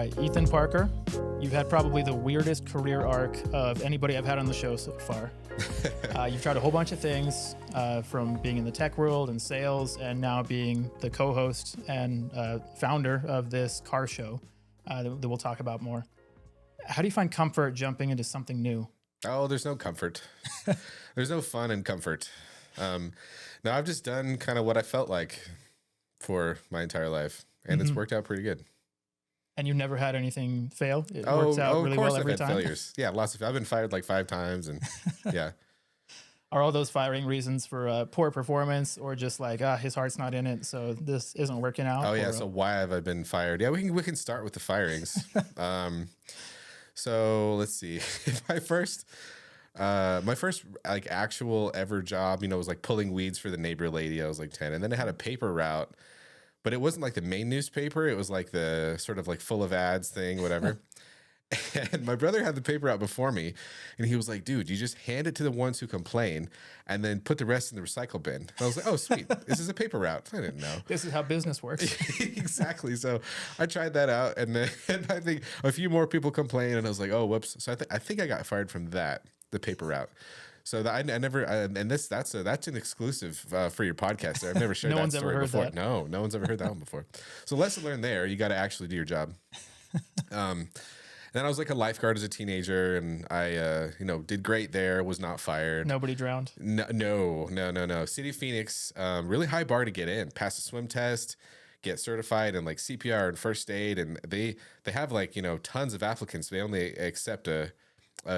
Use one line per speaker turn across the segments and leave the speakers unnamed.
right, Ethan Parker, you've had probably the weirdest career arc of anybody I've had on the show so far. You've tried a whole bunch of things, from being in the tech world and sales, and now being the co-host and founder of this car show that we'll talk about more. How do you find comfort jumping into something new?
Oh, there's no comfort. There's no fun and comfort. No, I've just done kind of what I felt like for my entire life, and it's worked out pretty good.
And you've never had anything fail? It works out really well every time?
Failures. Yeah, lots of. I've been fired like 5 times, and yeah.
Are all those firing reasons for poor performance, or just like his heart's not in it, so this isn't working out?
Oh yeah. So why have I been fired? Yeah, we can start with the firings. So let's see. My first like actual ever job, was like pulling weeds for the neighbor lady. I was like 10, and then I had a paper route. But it wasn't like the main newspaper. It was like the sort of like full of ads thing, whatever. And my brother had the paper out before me. And he was like, dude, you just hand it to the ones who complain and then put the rest in the recycle bin. And I was like, oh, sweet. This is a paper route. I didn't know.
This is how business works.
Exactly. So I tried that out. And then I think a few more people complained. And I was like, oh, whoops. So I think I got fired from the paper route. So I never, and that's an exclusive for your podcast. I've never shared that story before. No one's ever heard that one before. So lesson learned there. You got to actually do your job. And then I was like a lifeguard as a teenager, and I, did great there. Was not fired.
Nobody drowned.
No. City of Phoenix, really high bar to get in. Pass the swim test, get certified in like CPR and first aid, and they have like tons of applicants. They only accept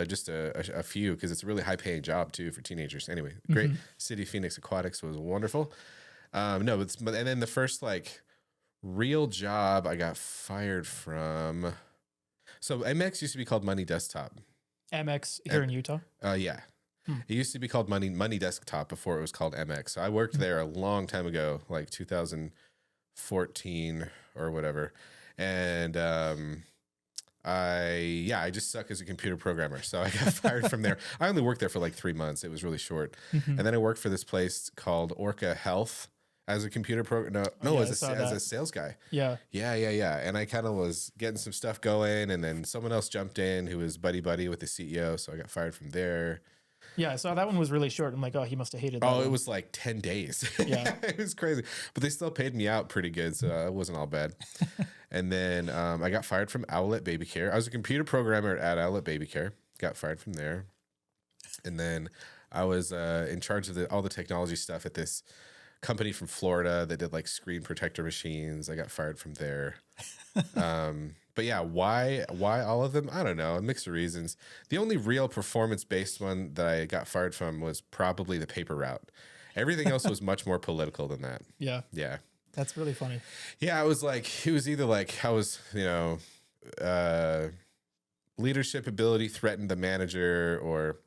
just a few, because it's a really high paying job too for teenagers. Anyway, great. City of Phoenix Aquatics was wonderful. And then the first like real job I got fired from. So MX used to be called Money Desktop. MX
here in Utah?
Yeah. It used to be called Money Desktop before it was called MX. So I worked there a long time ago, like 2014 or whatever. And I just suck as a computer programmer. So I got fired from there. I only worked there for like 3 months. It was really short. And then I worked for this place called Orca Health as a computer programmer. As a sales guy.
Yeah.
And I kind of was getting some stuff going, and then someone else jumped in who was buddy with the CEO. So I got fired from there.
Yeah, I saw that one was really short. I'm like, oh, he must have hated that one.
It was like 10 days.
Yeah.
It was crazy. But they still paid me out pretty good, so it wasn't all bad. And then I got fired from Owlet Baby Care. I was a computer programmer at Owlet Baby Care. Got fired from there. And then I was in charge of all the technology stuff at this company from Florida that did like screen protector machines. I got fired from there. But yeah, why all of them? I don't know. A mix of reasons. The only real performance-based one that I got fired from was probably the paper route. Everything else was much more political than that.
Yeah.
Yeah.
That's really funny.
Yeah, it was either like I was, leadership ability threatened the manager, or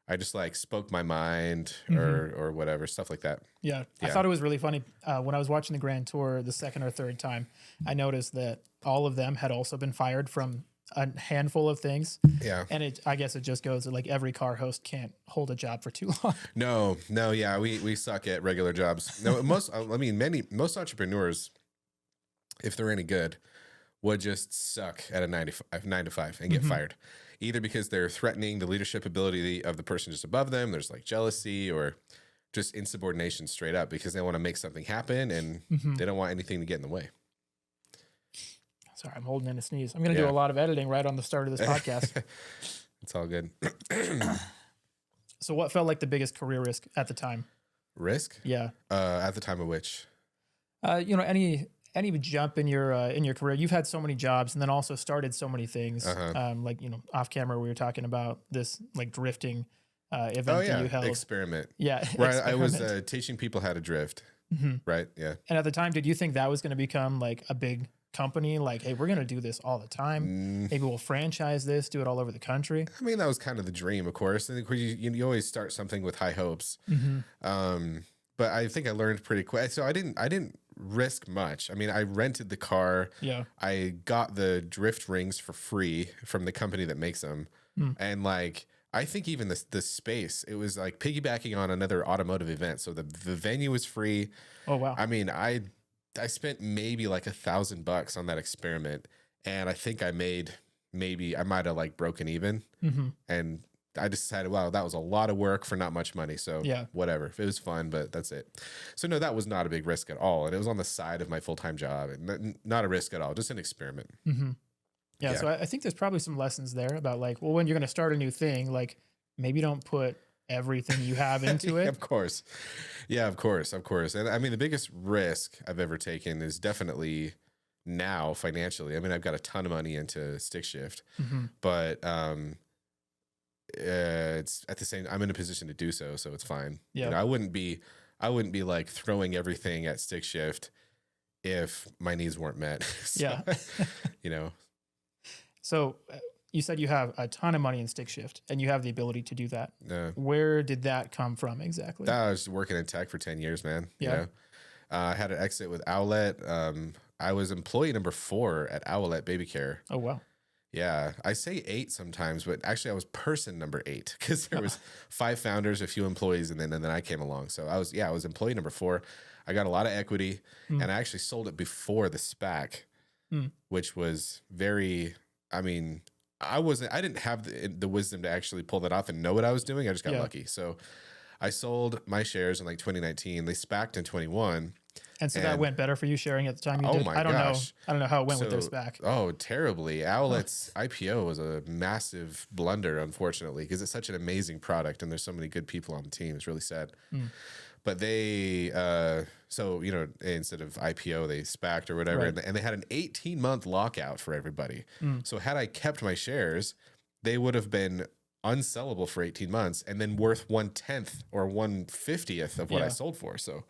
I just like spoke my mind or whatever, stuff like that.
Yeah. I thought it was really funny. When I was watching the Grand Tour the second or third time, I noticed that all of them had also been fired from a handful of things.
Yeah.
And I guess it just goes that like every car host can't hold a job for too long.
No. Yeah. We suck at regular jobs. No, most entrepreneurs, if they're any good, would just suck at a 9 to 5 and get fired. Either because they're threatening the leadership ability of the person just above them. There's like jealousy, or just insubordination straight up, because they want to make something happen and they don't want anything to get in the way.
Sorry, I'm holding in a sneeze. I'm going to do a lot of editing right on the start of this podcast.
It's all good.
So what felt like the biggest career risk at the time?
Risk?
Yeah.
At the time of which?
Any jump in your career. You've had so many jobs, and then also started so many things. Off camera, we were talking about this like drifting event that you held.
Experiment.
Yeah.
Where I was teaching people how to drift. Right. Yeah.
And at the time, did you think that was going to become like a big company? Like, hey, we're going to do this all the time. Maybe we'll franchise this, do it all over the country.
I mean, that was kind of the dream, of course. I think you always start something with high hopes. But I think I learned pretty quick. So I didn't risk much. I mean, I rented the car.
Yeah.
I got the drift rings for free from the company that makes them. And like, I think even the space, it was like piggybacking on another automotive event. So the venue was free.
Oh, wow.
I mean, I spent maybe like $1,000 on that experiment, And I think I might have like broken even.
Mm-hmm.
And I decided, wow, that was a lot of work for not much money. So
Yeah.
whatever. It was fun, but that's it. So no, that was not a big risk at all. And it was on the side of my full-time job. And not a risk at all, just an experiment.
Mm-hmm. Yeah. So I think there's probably some lessons there about like, well, when you're going to start a new thing, like maybe don't put everything you have into it.
Of course. Yeah, of course. And I mean, the biggest risk I've ever taken is definitely now financially. I mean, I've got a ton of money into StickShift,
Mm-hmm.
but it's at the same, I'm in a position to do so it's fine.
Yeah.
You know, I wouldn't be like throwing everything at StickShift if my needs weren't met. So,
Yeah.
you know.
So you said you have a ton of money in StickShift and you have the ability to do that.
uh,
Where did that come from exactly?
I was working in tech for 10 years, man.
Yeah.
You know? I had an exit with Owlet. I was employee number 4 at Owlet Baby Care.
Oh, wow.
Yeah, I say 8 sometimes, but actually I was person number 8 because there was 5 founders, a few employees, and then I came along. So I was employee number 4. I got a lot of equity, and I actually sold it before the SPAC, which was very. I mean, I didn't have the wisdom to actually pull that off and know what I was doing. I just got lucky. So I sold my shares in like 2019. They SPAC'd in 21.
And so that went better for you sharing at the time you did?
My gosh.
I don't know how it went with their SPAC.
Oh, terribly. Owlet's IPO was a massive blunder, unfortunately, because it's such an amazing product and there's so many good people on the team. It's really sad. But they, so, you know, instead of IPO, they SPAC'd or whatever,
Right.
and they had an 18-month lockout for everybody. So had I kept my shares, they would have been unsellable for 18 months and then worth 1/10 or 1/50th of what I sold for. So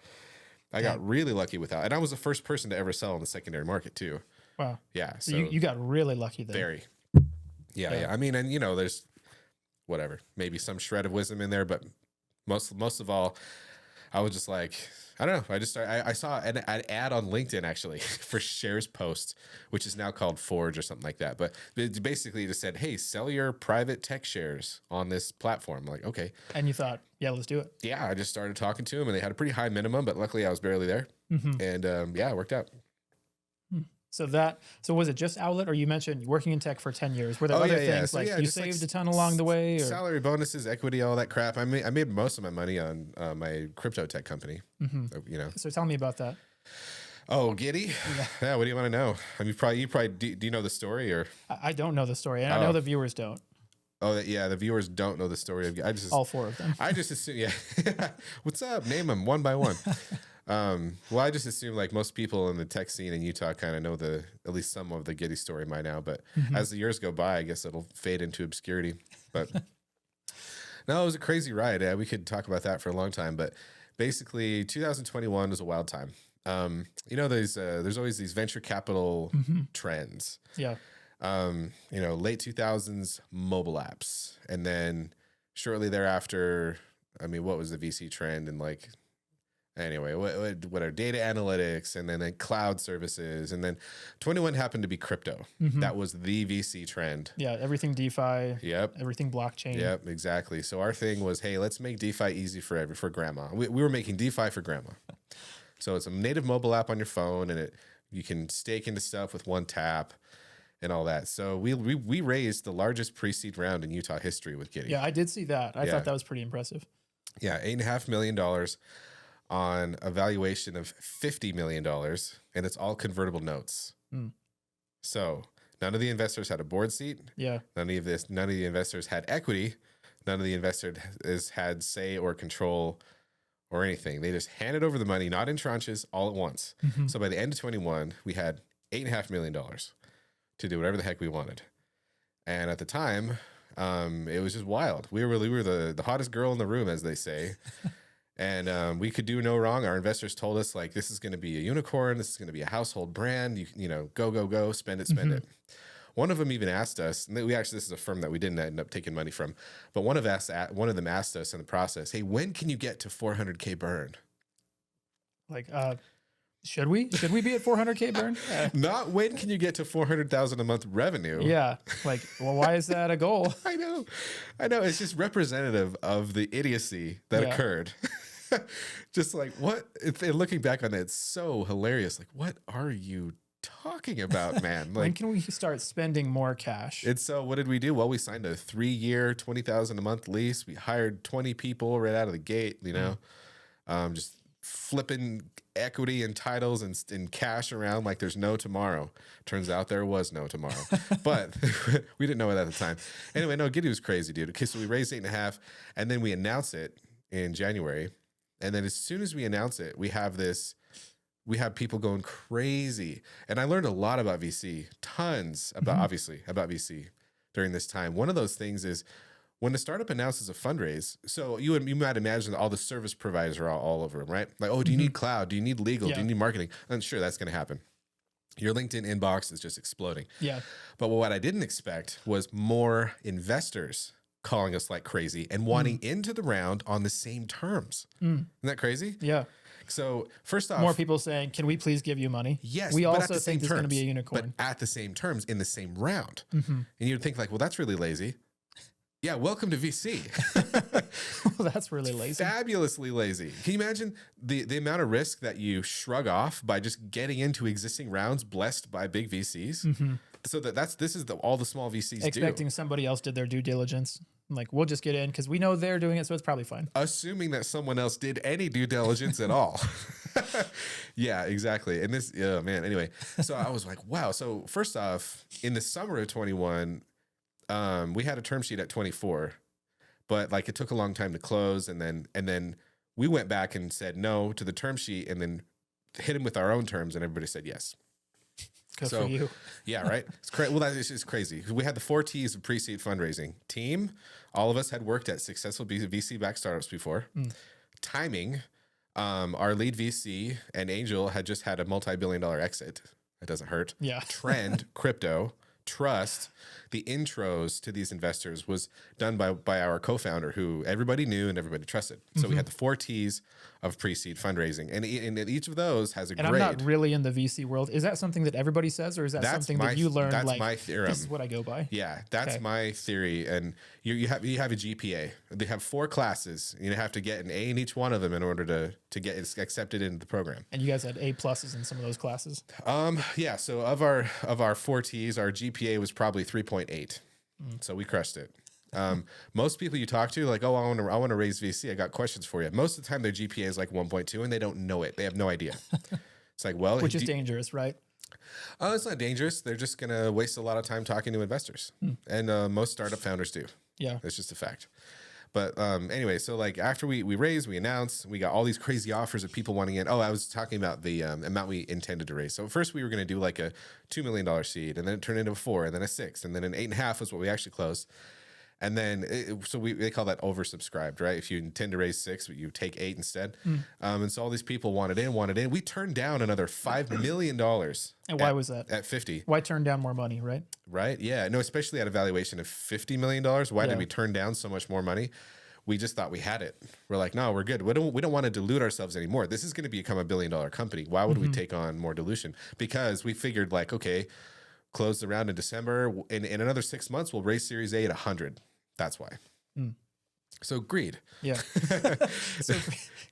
I got really lucky with that. And I was the first person to ever sell in the secondary market too.
Wow.
Yeah.
So you got really lucky there.
Very. Yeah. I mean, and you know, there's whatever, maybe some shred of wisdom in there, but most of all, I was just like, I don't know. I saw an ad on LinkedIn actually for shares posts, which is now called Forge or something like that. But it basically just said, hey, sell your private tech shares on this platform. I'm like, okay.
And you thought, yeah, let's do it.
Yeah, I just started talking to them and they had a pretty high minimum, but luckily I was barely there. And it worked out.
So was it just Owlet, or you mentioned working in tech for 10 years? Were there other things
So,
like you saved a ton along the way? Or?
Salary, bonuses, equity, all that crap. I made most of my money on my crypto tech company. You know.
So tell me about that.
Oh, Giddy? Yeah. What do you want to know? I mean, you probably do you know the story or?
I don't know the story, and I know the viewers don't.
Oh, yeah. The viewers don't know the story.
All 4 of them.
I just assume, yeah. What's up? Name them one by one. Well, I just assume like most people in the tech scene in Utah kind of know at least some of the Giddy story by now. But as the years go by, I guess it'll fade into obscurity. But no, it was a crazy ride. Yeah, we could talk about that for a long time. But basically, 2021 was a wild time. You know, there's always these venture capital trends.
Yeah.
You know, late 2000s mobile apps. And then shortly thereafter, I mean, what was the VC trend? And like, anyway, what are data analytics and then cloud services? And then 21 happened to be crypto. That was the VC trend.
Yeah. Everything DeFi.
Yep.
Everything blockchain.
Yep, exactly. So our thing was, hey, let's make DeFi easy for grandma. We were making DeFi for grandma. So it's a native mobile app on your phone, and you can stake into stuff with one tap and all that. So we raised the largest pre-seed round in Utah history with Giddy.
Yeah, I did see that. I thought that was pretty impressive.
Yeah, $8.5 million on a valuation of $50 million, and it's all convertible notes. So none of the investors had a board seat.
Yeah.
None of the investors had equity. None of the investors had say or control or anything. They just handed over the money, not in tranches, all at once. So by the end of 21, we had $8.5 million to do whatever the heck we wanted. And at the time, it was just wild. We were the hottest girl in the room, as they say. And we could do no wrong. Our investors told us, like, this is going to be a unicorn. This is going to be a household brand. You know, go, spend it. One of them even asked us, and this is a firm that we didn't end up taking money from, but one of them asked us in the process, hey, when can you get to 400K burn?
Like, should we be at 400K burn?
Not when can you get to 400,000 a month revenue?
Yeah. Like, well, why is that a goal?
I know. It's just representative of the idiocy that occurred. Just like, what? Looking back on it, it's so hilarious. Like, what are you talking about, man?
When
Like,
can we start spending more cash?
and so what did we do? Well, we signed a 3-year, $20,000 a month lease. We hired 20 people right out of the gate, just flipping equity and titles and cash around like there's no tomorrow. Turns out there was no tomorrow, but we didn't know it at the time. Anyway, no, Giddy was crazy, dude. Okay, so we raised 8.5, and then we announce it in January. And then as soon as we announce it, we have people going crazy. And I learned a lot about VC, tons about, obviously, about VC during this time. One of those things is when a startup announces a fundraise, so you might imagine that all the service providers are all over them, right? Like, oh, do you need cloud? Do you need legal? Do you need marketing? And sure, that's going to happen. Your LinkedIn inbox is just exploding.
Yeah.
But what I didn't expect was more investors calling us like crazy and wanting into the round on the same terms. Isn't that crazy?
Yeah.
So first off,
More people saying, can we please give you money?
yes,
We
but at
also
the same
think it's going to be a
terms,
unicorn.
but at the same terms in the same round. And you'd think like, well, that's really lazy. Yeah, welcome to VC.
Well, that's really lazy.
Fabulously lazy. Can you imagine the amount of risk that you shrug off by just getting into existing rounds blessed by big VCs? So this is all the small VCs
Expecting
do.
somebody else did their due diligence. Like, we'll just get in because we know they're doing it, so it's probably fine.
Assuming that someone else did any due diligence at all. Yeah, exactly. And this, oh man, anyway. So I was like, wow. So first off, in the summer of 21, we had a term sheet at 24, but like it took a long time to close. And then we went back and said no to the term sheet and then hit him with our own terms and everybody said yes.
Good for you.
Yeah, right. It's crazy. Well, that is just crazy. We had the 4 T's of pre-seed fundraising. Team, all of us had worked at successful VC-backed startups before. Timing, our lead VC and Angel had just had a multi-billion-dollar exit. That doesn't hurt.
Yeah.
Trend, crypto, trust. The intros to these investors was done by our co-founder who everybody knew and everybody trusted. So we had the 4 T's of pre-seed fundraising. And each of those has a grade.
I'm not really in the VC world. Is that something that everybody says, or is that something that you learned?
That's
like,
my theorem.
This is what I go by.
Yeah, that's my theory. And you have a GPA. They have 4 classes. You have to get an A in each one of them in order to get accepted into the program.
And you guys had A+ in some of those classes.
Yeah. So of our 4 T's, our GPA was probably 3.8. So we crushed it. Most people you talk to, like, oh, I want to raise VC. I got questions for you. Most of the time, their GPA is like 1.2, and they don't know it. They have no idea. It's like, well,
which is dangerous, right?
It's not dangerous. They're just gonna waste a lot of time talking to investors, and most startup founders do.
Yeah,
it's just a fact. But anyway, so like after we raised, we announced, we got all these crazy offers of people wanting in. Oh, I was talking about the amount we intended to raise. So first we were going to do like a $2 million seed, and then it turned into a 4, and then a 6, and then an 8.5 was what we actually closed. And then, they call that oversubscribed, right? If you intend to raise 6, but you take 8 instead. And so all these people wanted in. We turned down another $5 million.
And why was that?
At 50.
Why turn down more money, right?
Right? Yeah. No, especially at a valuation of $50 million. Why did we turn down so much more money? We just thought we had it. We're like, no, we're good. We don't want to dilute ourselves anymore. This is going to become $1 billion company. Why would we take on more dilution? Because we figured like, okay, close the round in December. In another 6 months, we'll raise Series A at 100. That's why. So greed.
Yeah. So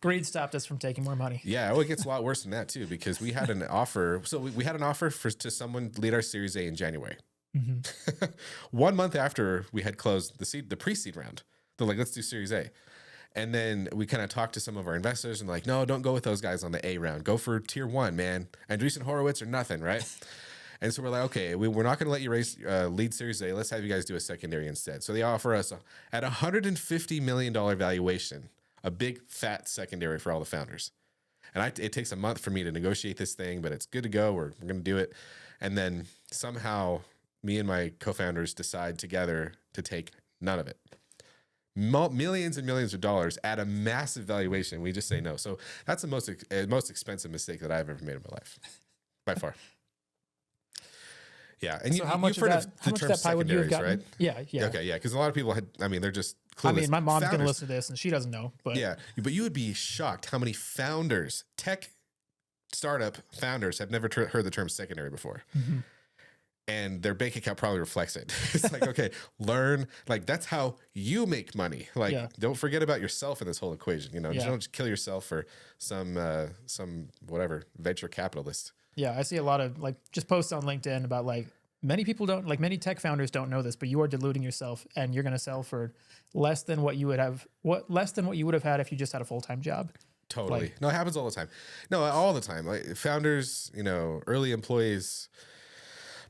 greed stopped us from taking more money.
Yeah. Well, it gets a lot worse than that too, because we had an offer. So we had an offer to someone lead our Series A in January. 1 month after we had closed the pre-seed round, they're like, let's do Series A. And then we kind of talked to some of our investors and like, no, don't go with those guys on the A round. Go for tier 1, man. Andreessen Horowitz or nothing, right? And so we're like, okay, we're not going to let you raise lead Series A. Let's have you guys do a secondary instead. So they offer us at $150 million valuation, a big fat secondary for all the founders. And it takes a month for me to negotiate this thing, but it's good to go. We're going to do it. And then somehow me and my co-founders decide together to take none of it. Millions and millions of dollars at a massive valuation. We just say no. So that's the most expensive mistake that I've ever made in my life, by far. Yeah, and
so how much of that pie would you have gotten? Right? Yeah.
Okay, yeah, because a lot of people they're just clueless.
I mean, my mom's going to listen to this, and she doesn't know. But
yeah, but you would be shocked how many founders, tech startup founders, have never heard the term secondary before. And their bank account probably reflects it. It's like, okay, learn. Like, that's how you make money. Like, don't forget about yourself in this whole equation. Just don't kill yourself for some whatever venture capitalist.
Yeah, I see a lot of like just posts on LinkedIn about like many people don't like many tech founders don't know this, but you are deluding yourself and you're going to sell for less than what you would have had if you just had a full-time job.
Totally.
Like,
No, it happens all the time. No, all the time. Like founders, early employees,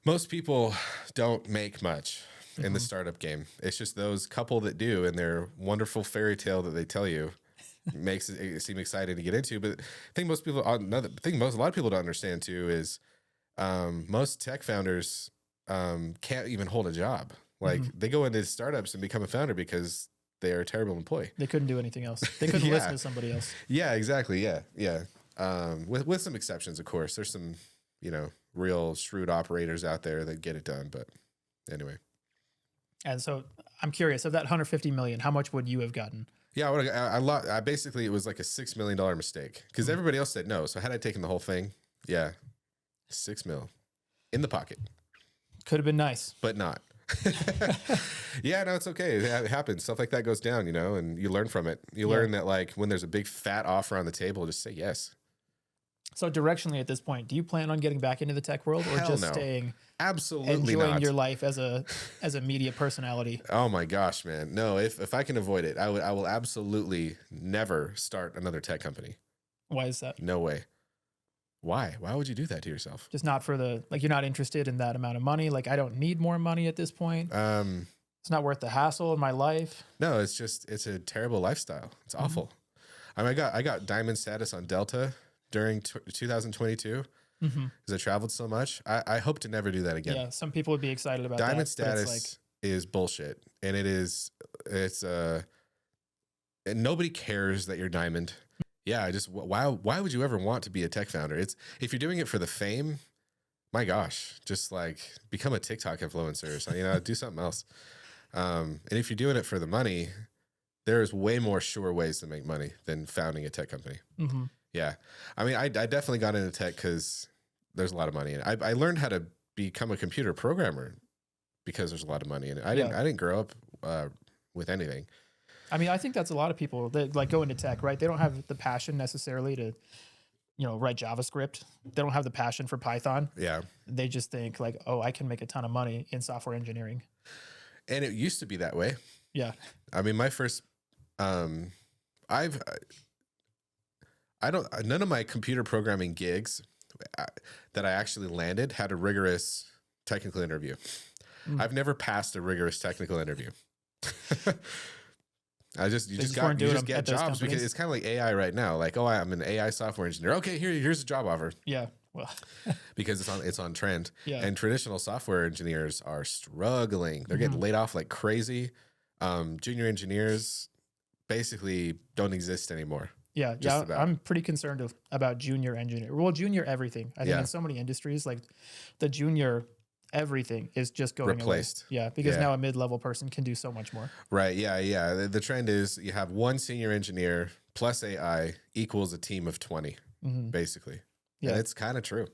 most people don't make much in the startup game. It's just those couple that do, and their wonderful fairy tale that they tell you makes it seem exciting to get into. But I think a lot of people don't understand too is most tech founders can't even hold a job. Like they go into startups and become a founder because they are a terrible employee.
They couldn't do anything else. They couldn't listen to somebody else.
Yeah, exactly. Yeah. With some exceptions, of course. There's some, real shrewd operators out there that get it done. But anyway.
And so I'm curious, of that 150 million, how much would you have gotten?
Yeah, I basically, it was like a $6 million mistake because everybody else said no. So had I taken the whole thing, yeah, $6 million in the pocket.
Could have been nice.
But not. Yeah, no, it's okay. It happens. Stuff like that goes down, and you learn from it. You learn that like when there's a big fat offer on the table, just say yes.
So directionally at this point, do you plan on getting back into the tech world or just staying
absolutely
enjoying
not.
your life as a media personality?
Oh my gosh, man. No, if I can avoid it, I will absolutely never start another tech company.
Why is that?
No way. Why? Why would you do that to yourself?
Just not for you're not interested in that amount of money. Like, I don't need more money at this point. It's not worth the hassle in my life.
No, it's a terrible lifestyle. It's awful. I mean, I got diamond status on Delta during 2022 because I traveled so much. I hope to never do that again.
Yeah, some people would be excited about
diamond
that.
Status is bullshit, and it's and nobody cares that you're diamond. Yeah, why would you ever want to be a tech founder? It's if you're doing it for the fame, my gosh, just like become a TikTok influencer or something, do something else. And if you're doing it for the money, there's way more sure ways to make money than founding a tech company. Yeah. I mean, I definitely got into tech because there's a lot of money in it. I learned how to become a computer programmer because there's a lot of money in it. I didn't grow up with anything.
I mean, I think that's a lot of people that like go into tech, right? They don't have the passion necessarily to, write JavaScript. They don't have the passion for Python. Yeah. They just think like, oh, I can make a ton of money in software engineering.
And it used to be that way.
Yeah.
I mean, my first, none of my computer programming gigs that I actually landed had a rigorous technical interview. I've never passed a rigorous technical interview. You just get jobs because it's kind of like AI right now. Like, oh, I'm an AI software engineer. Okay, here's a job offer.
Yeah. Well,
because it's on trend.
Yeah.
And traditional software engineers are struggling. They're getting laid off like crazy. Junior engineers basically don't exist anymore.
Yeah. I'm pretty concerned about junior engineer. Well, junior everything. I think in so many industries, like the junior everything is just going
replaced.
Away. Yeah, because now a mid-level person can do so much more.
Right. Yeah. The trend is you have one senior engineer plus AI equals a team of 20, basically. Yeah, and it's kind of true.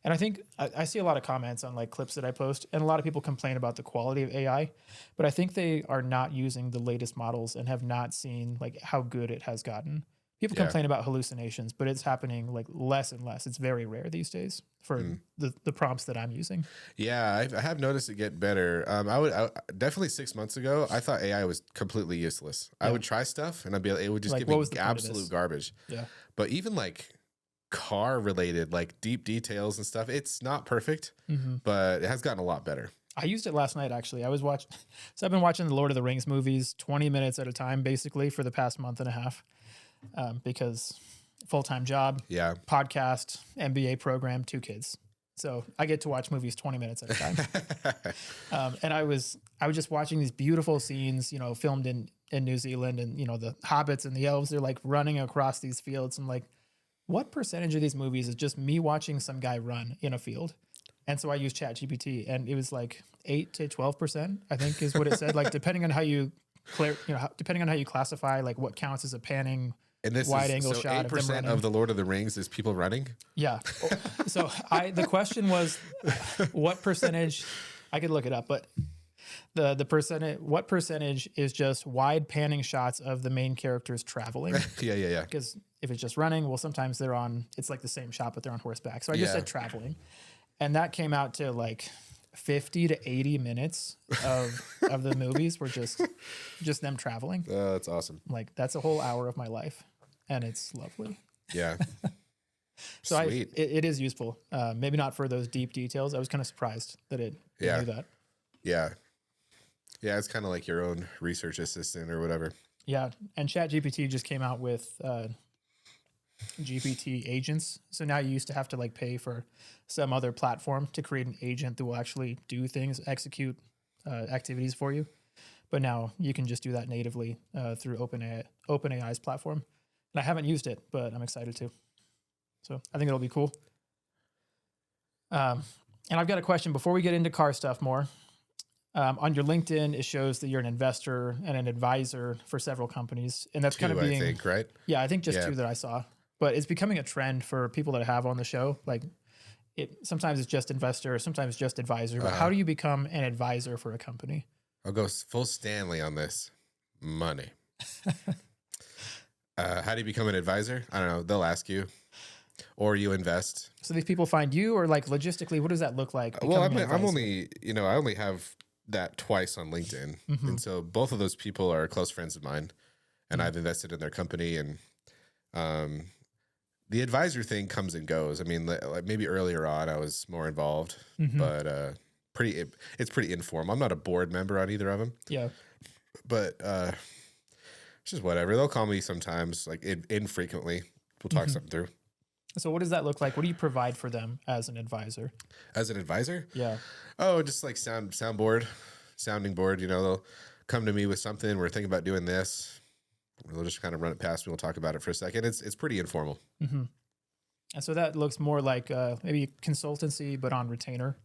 And I think I see a lot of comments on like clips that I post, and a lot of people complain about the quality of AI, but I think they are not using the latest models and have not seen like how good it has gotten. People complain about hallucinations, but it's happening like less and less. It's very rare these days for the prompts that I'm using.
Yeah, I have noticed it get better. I definitely 6 months ago, I thought AI was completely useless. I would try stuff and it would just give me absolute garbage.
Yeah.
But even like car related, like deep details and stuff, it's not perfect, but it has gotten a lot better.
I used it last night, actually. I've been watching the Lord of the Rings movies 20 minutes at a time, basically, for the past month and a half. Because full-time job, podcast, MBA program, 2 kids. So I get to watch movies 20 minutes at a time. And I was just watching these beautiful scenes, filmed in New Zealand, and, the hobbits and the elves, they're like running across these fields. I'm like, what percentage of these movies is just me watching some guy run in a field? And so I used ChatGPT, and it was like 8 to 12%, I think is what it said. Like, depending on how you classify, like what counts as a panning,
and this wide angle shot. 8% of the Lord of the Rings is people running.
Yeah. So the question was, what percentage? I could look it up, but the percentage. What percentage is just wide panning shots of the main characters traveling?
Yeah.
Because if it's just running, well, sometimes it's like the same shot, but they're on horseback. So I just said traveling. And that came out to like 50 to 80 minutes of the movies were just them traveling.
That's awesome.
Like that's a whole hour of my life, and it's lovely.
Yeah.
So it is useful. Maybe not for those deep details. I was kind of surprised that it knew that.
Yeah. Yeah. It's kind of like your own research assistant or whatever.
Yeah. And ChatGPT just came out with GPT agents. So now you used to have to like pay for some other platform to create an agent that will actually do things, execute activities for you. But now you can just do that natively through OpenAI's platform. And I haven't used it, but I'm excited to. So I think it'll be cool. And I've got a question before we get into car stuff more. On your LinkedIn, it shows that you're an investor and an advisor for several companies. And that's kind of being,
I think, right?
Yeah, I think just two that I saw. But it's becoming a trend for people that I have on the show. Like sometimes it's just investor, sometimes just advisor. But how do you become an advisor for a company?
I'll go full Stanley on this. Money. How do you become an advisor? I don't know. They'll ask you. Or you invest.
So these people find you, or like logistically, what does that look like?
Well, I'm only, I only have that twice on LinkedIn.
Mm-hmm.
And so both of those people are close friends of mine, and I've invested in their company. And the advisor thing comes and goes. I mean, like maybe earlier on I was more involved, but it's pretty informal. I'm not a board member on either of them.
Yeah.
But it's just whatever. They'll call me sometimes, like infrequently. We'll talk something through.
So what does that look like? What do you provide for them as an advisor?
As an advisor?
Yeah.
Oh, just like sounding board. They'll come to me with something. We're thinking about doing this. We'll just kind of run it past me. We'll talk about it for a second. It's pretty informal.
Mm-hmm. And so that looks more like maybe consultancy, but on retainer.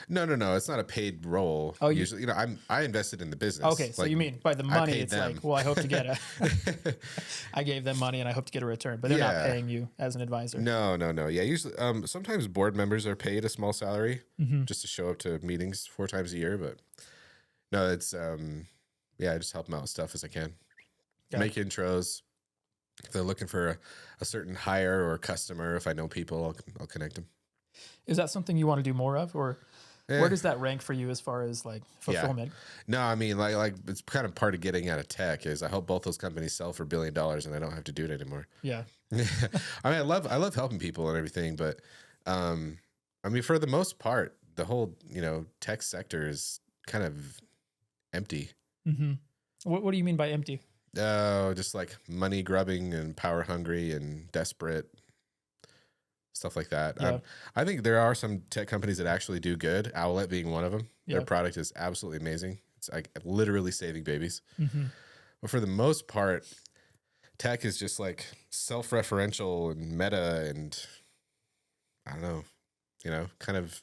No. It's not a paid role. Oh, usually, I invested in the business.
Okay, so you mean by the money, it's them. Like, well, I hope to get I gave them money and I hope to get a return, but they're not paying you as an advisor.
No. Yeah, usually, sometimes board members are paid a small salary just to show up to meetings 4 times a year, but no, it's, I just help them out with stuff as I can. Make intros. If they're looking for a certain hire or customer, if I know people, I'll connect them. Is
that something you want to do more of, or where does that rank for you as far as like fulfillment?
No, I mean, like it's kind of part of getting out of tech is I hope both those companies sell for $1 billion and I don't have to do it anymore.
Yeah.
I mean, I love helping people and everything, but I mean, for the most part, the whole, tech sector is kind of empty.
Mm-hmm. What do you mean by empty?
Just like money grubbing and power hungry and desperate. Stuff like that.
Yeah.
I think there are some tech companies that actually do good. Owlet being one of them. Their product is absolutely amazing. It's like literally saving babies. Mm-hmm. But for the most part, tech is just like self-referential and meta and I don't know, kind of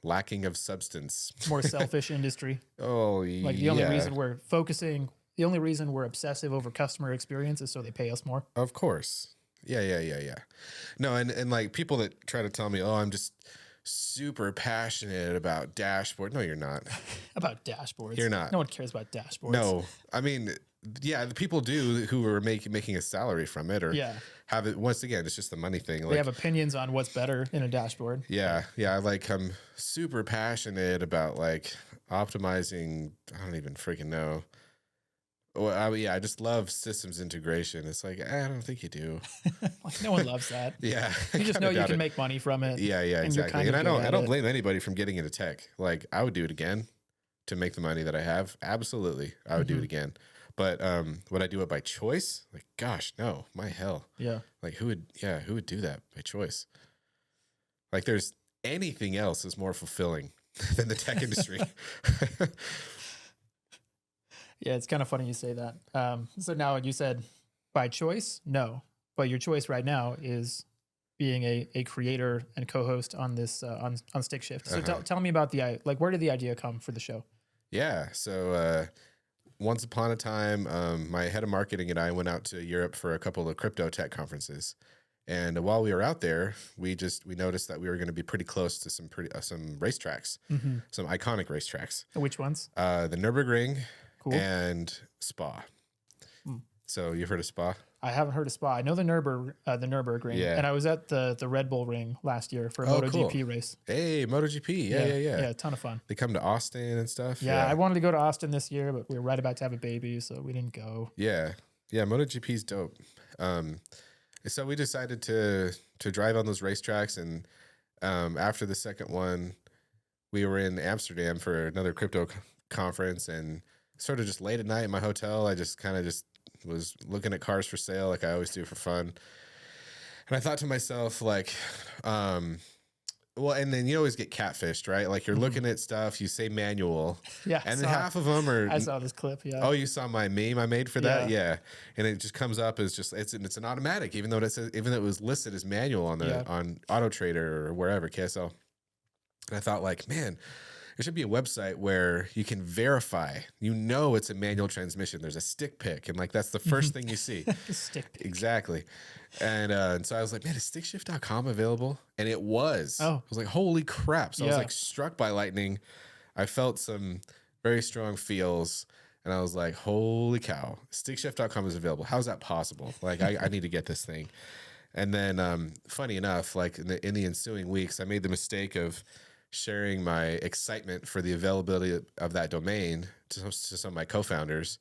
lacking of substance.
More selfish industry.
Oh,
like the only reason we're obsessive over customer experience is so they pay us more.
Of course. Yeah. No, and like people that try to tell me, oh, I'm just super passionate about dashboard. No, you're not.
About dashboards.
You're not.
No one cares about dashboards.
No. I mean, the people do who are making a salary from it or have it. Once again, it's just the money thing.
They have opinions on what's better in a dashboard.
Yeah. Like I'm super passionate about like optimizing. I don't even freaking know. Well, I just love systems integration. It's like, I don't think you do.
Like no one loves that.
Yeah.
You just know you can make money from it.
Yeah, exactly. And I don't blame anybody from getting into tech. Like I would do it again to make the money that I have. Absolutely. I would do it again. But would I do it by choice? Like, gosh, no. My hell.
Yeah.
Like who would do that by choice? Like there's anything else is more fulfilling than the tech industry.
Yeah, it's kind of funny you say that. So now you said by choice, no, but your choice right now is being a creator and co-host on this on StickShift. So tell me about where did the idea come for the show?
Yeah, so once upon a time, my head of marketing and I went out to Europe for a couple of crypto tech conferences, and while we were out there, we noticed that we were going to be pretty close to some racetracks, some iconic racetracks.
Which ones?
The Nürburgring. Cool. And Spa. So you've heard of Spa?
I haven't heard of Spa. I know the Nürburgring,
Yeah.
and I was at the Red Bull Ring last year for a
Oh,
MotoGP
cool.
race.
Hey, MotoGP. Yeah.
Yeah, a ton of fun.
They come to Austin and stuff.
Yeah, I wanted to go to Austin this year, but we were right about to have a baby, so we didn't go.
Yeah. MotoGP's dope. So we decided to drive on those racetracks, and after the second one, we were in Amsterdam for another crypto conference, and sort of just late at night in my hotel, I just kind of was looking at cars for sale like I always do for fun. And I thought to myself, like, well, and then you always get catfished, right? Like you're looking at stuff, you say manual,
Yeah,
and then half of them are.
I saw this clip. Yeah.
Oh, you saw my meme I made for that? Yeah. And it just comes up as just it's an automatic, even though it was listed as manual on Auto Trader or wherever KSL. And I thought, like, man, there should be a website where you can verify, it's a manual transmission. There's a stick pick, and like that's the first thing you see.
Stick pick.
Exactly. And so I was like, man, is StickShift.com available? And it was.
Oh.
I was like, holy crap. So I was like struck by lightning. I felt some very strong feels, and I was like, holy cow, StickShift.com is available. How's that possible? Like, I need to get this thing. And then, funny enough, like in the ensuing weeks, I made the mistake of sharing my excitement for the availability of that domain to some of my co-founders,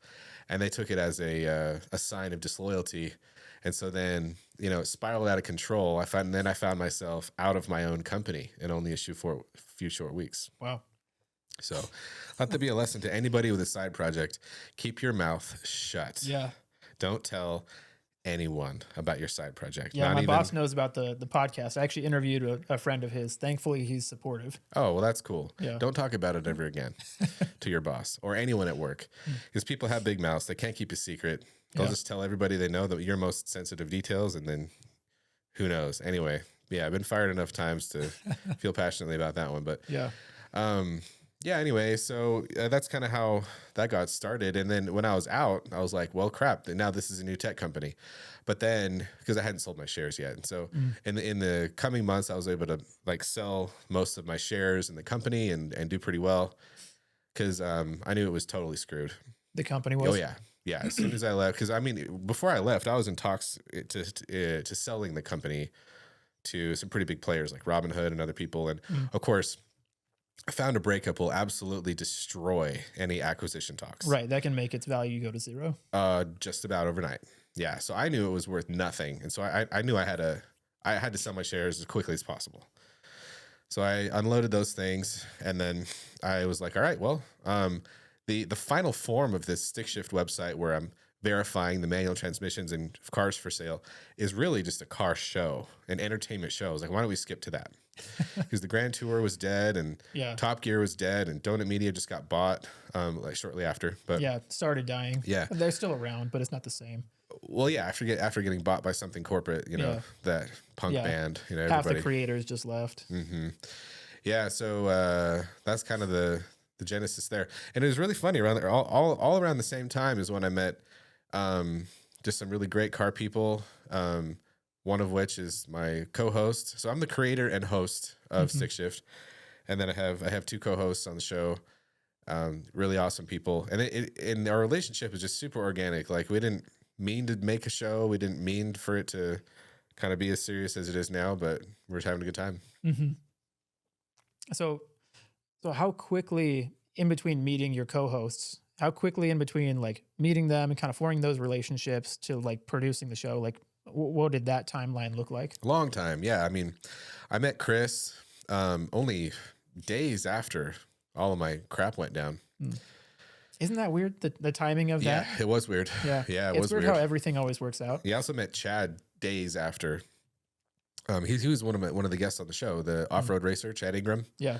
and they took it as a sign of disloyalty. And so then, it spiraled out of control. I found myself out of my own company in only a few short weeks.
Wow.
So let that be a lesson to anybody with a side project. Keep your mouth shut.
Yeah.
Don't tell anyone about your side project.
Yeah, my boss knows about the podcast. I actually interviewed a friend of his. Thankfully, he's supportive.
Oh, well, that's cool.
Yeah.
Don't talk about it ever again to your boss or anyone at work, because people have big mouths. They can't keep a secret. They'll just tell everybody they know that your most sensitive details, and then who knows? Anyway, yeah, I've been fired enough times to feel passionately about that one. But anyway, so that's kind of how that got started. And then when I was out, I was like, well, crap, now this is a new tech company. But then, because I hadn't sold my shares yet. And so in the coming months, I was able to like sell most of my shares in the company and do pretty well, because I knew it was totally screwed.
The company was?
Oh, yeah. Yeah, as soon as I left, because I mean, before I left, I was in talks to selling the company to some pretty big players like Robinhood and other people. And of course, I found a breakup will absolutely destroy any acquisition talks.
Right, that can make its value go to zero.
Just about overnight. Yeah, so I knew it was worth nothing, and so I knew I had to sell my shares as quickly as possible. So I unloaded those things, and then I was like, all right, well, the final form of this StickShift website where I'm verifying the manual transmissions and cars for sale is really just a car show, an entertainment show. I was like, why don't we skip to that? Because the Grand Tour was dead, and Top Gear was dead, and Donut Media just got bought like shortly after. But
started dying.
Yeah,
they're still around, but it's not the same.
Well, yeah, after getting bought by something corporate, that punk band,
half the creators just left.
Mm-hmm. Yeah, so that's kind of the genesis there, and it was really funny around there. All around the same time is when I met just some really great car people. One of which is my co-host. So I'm the creator and host of StickShift, and then I have two co-hosts on the show. Really awesome people, and our relationship is just super organic. Like, we didn't mean to make a show. We didn't mean for it to kind of be as serious as it is now, but we're just having a good time.
Mm-hmm. So how quickly in between meeting your co-hosts, how quickly in between like meeting them and kind of forming those relationships to like producing the show, like what did that timeline look like?
A long time. Yeah. I mean, I met Chris only days after all of my crap went down.
Isn't that weird? The timing of that?
Yeah, it was weird.
Yeah.
Yeah, it
it's
was
weird
weird
how everything always works out.
He also met Chad days after. He was one of the guests on the show, the off-road racer, Chad Ingram.
Yeah.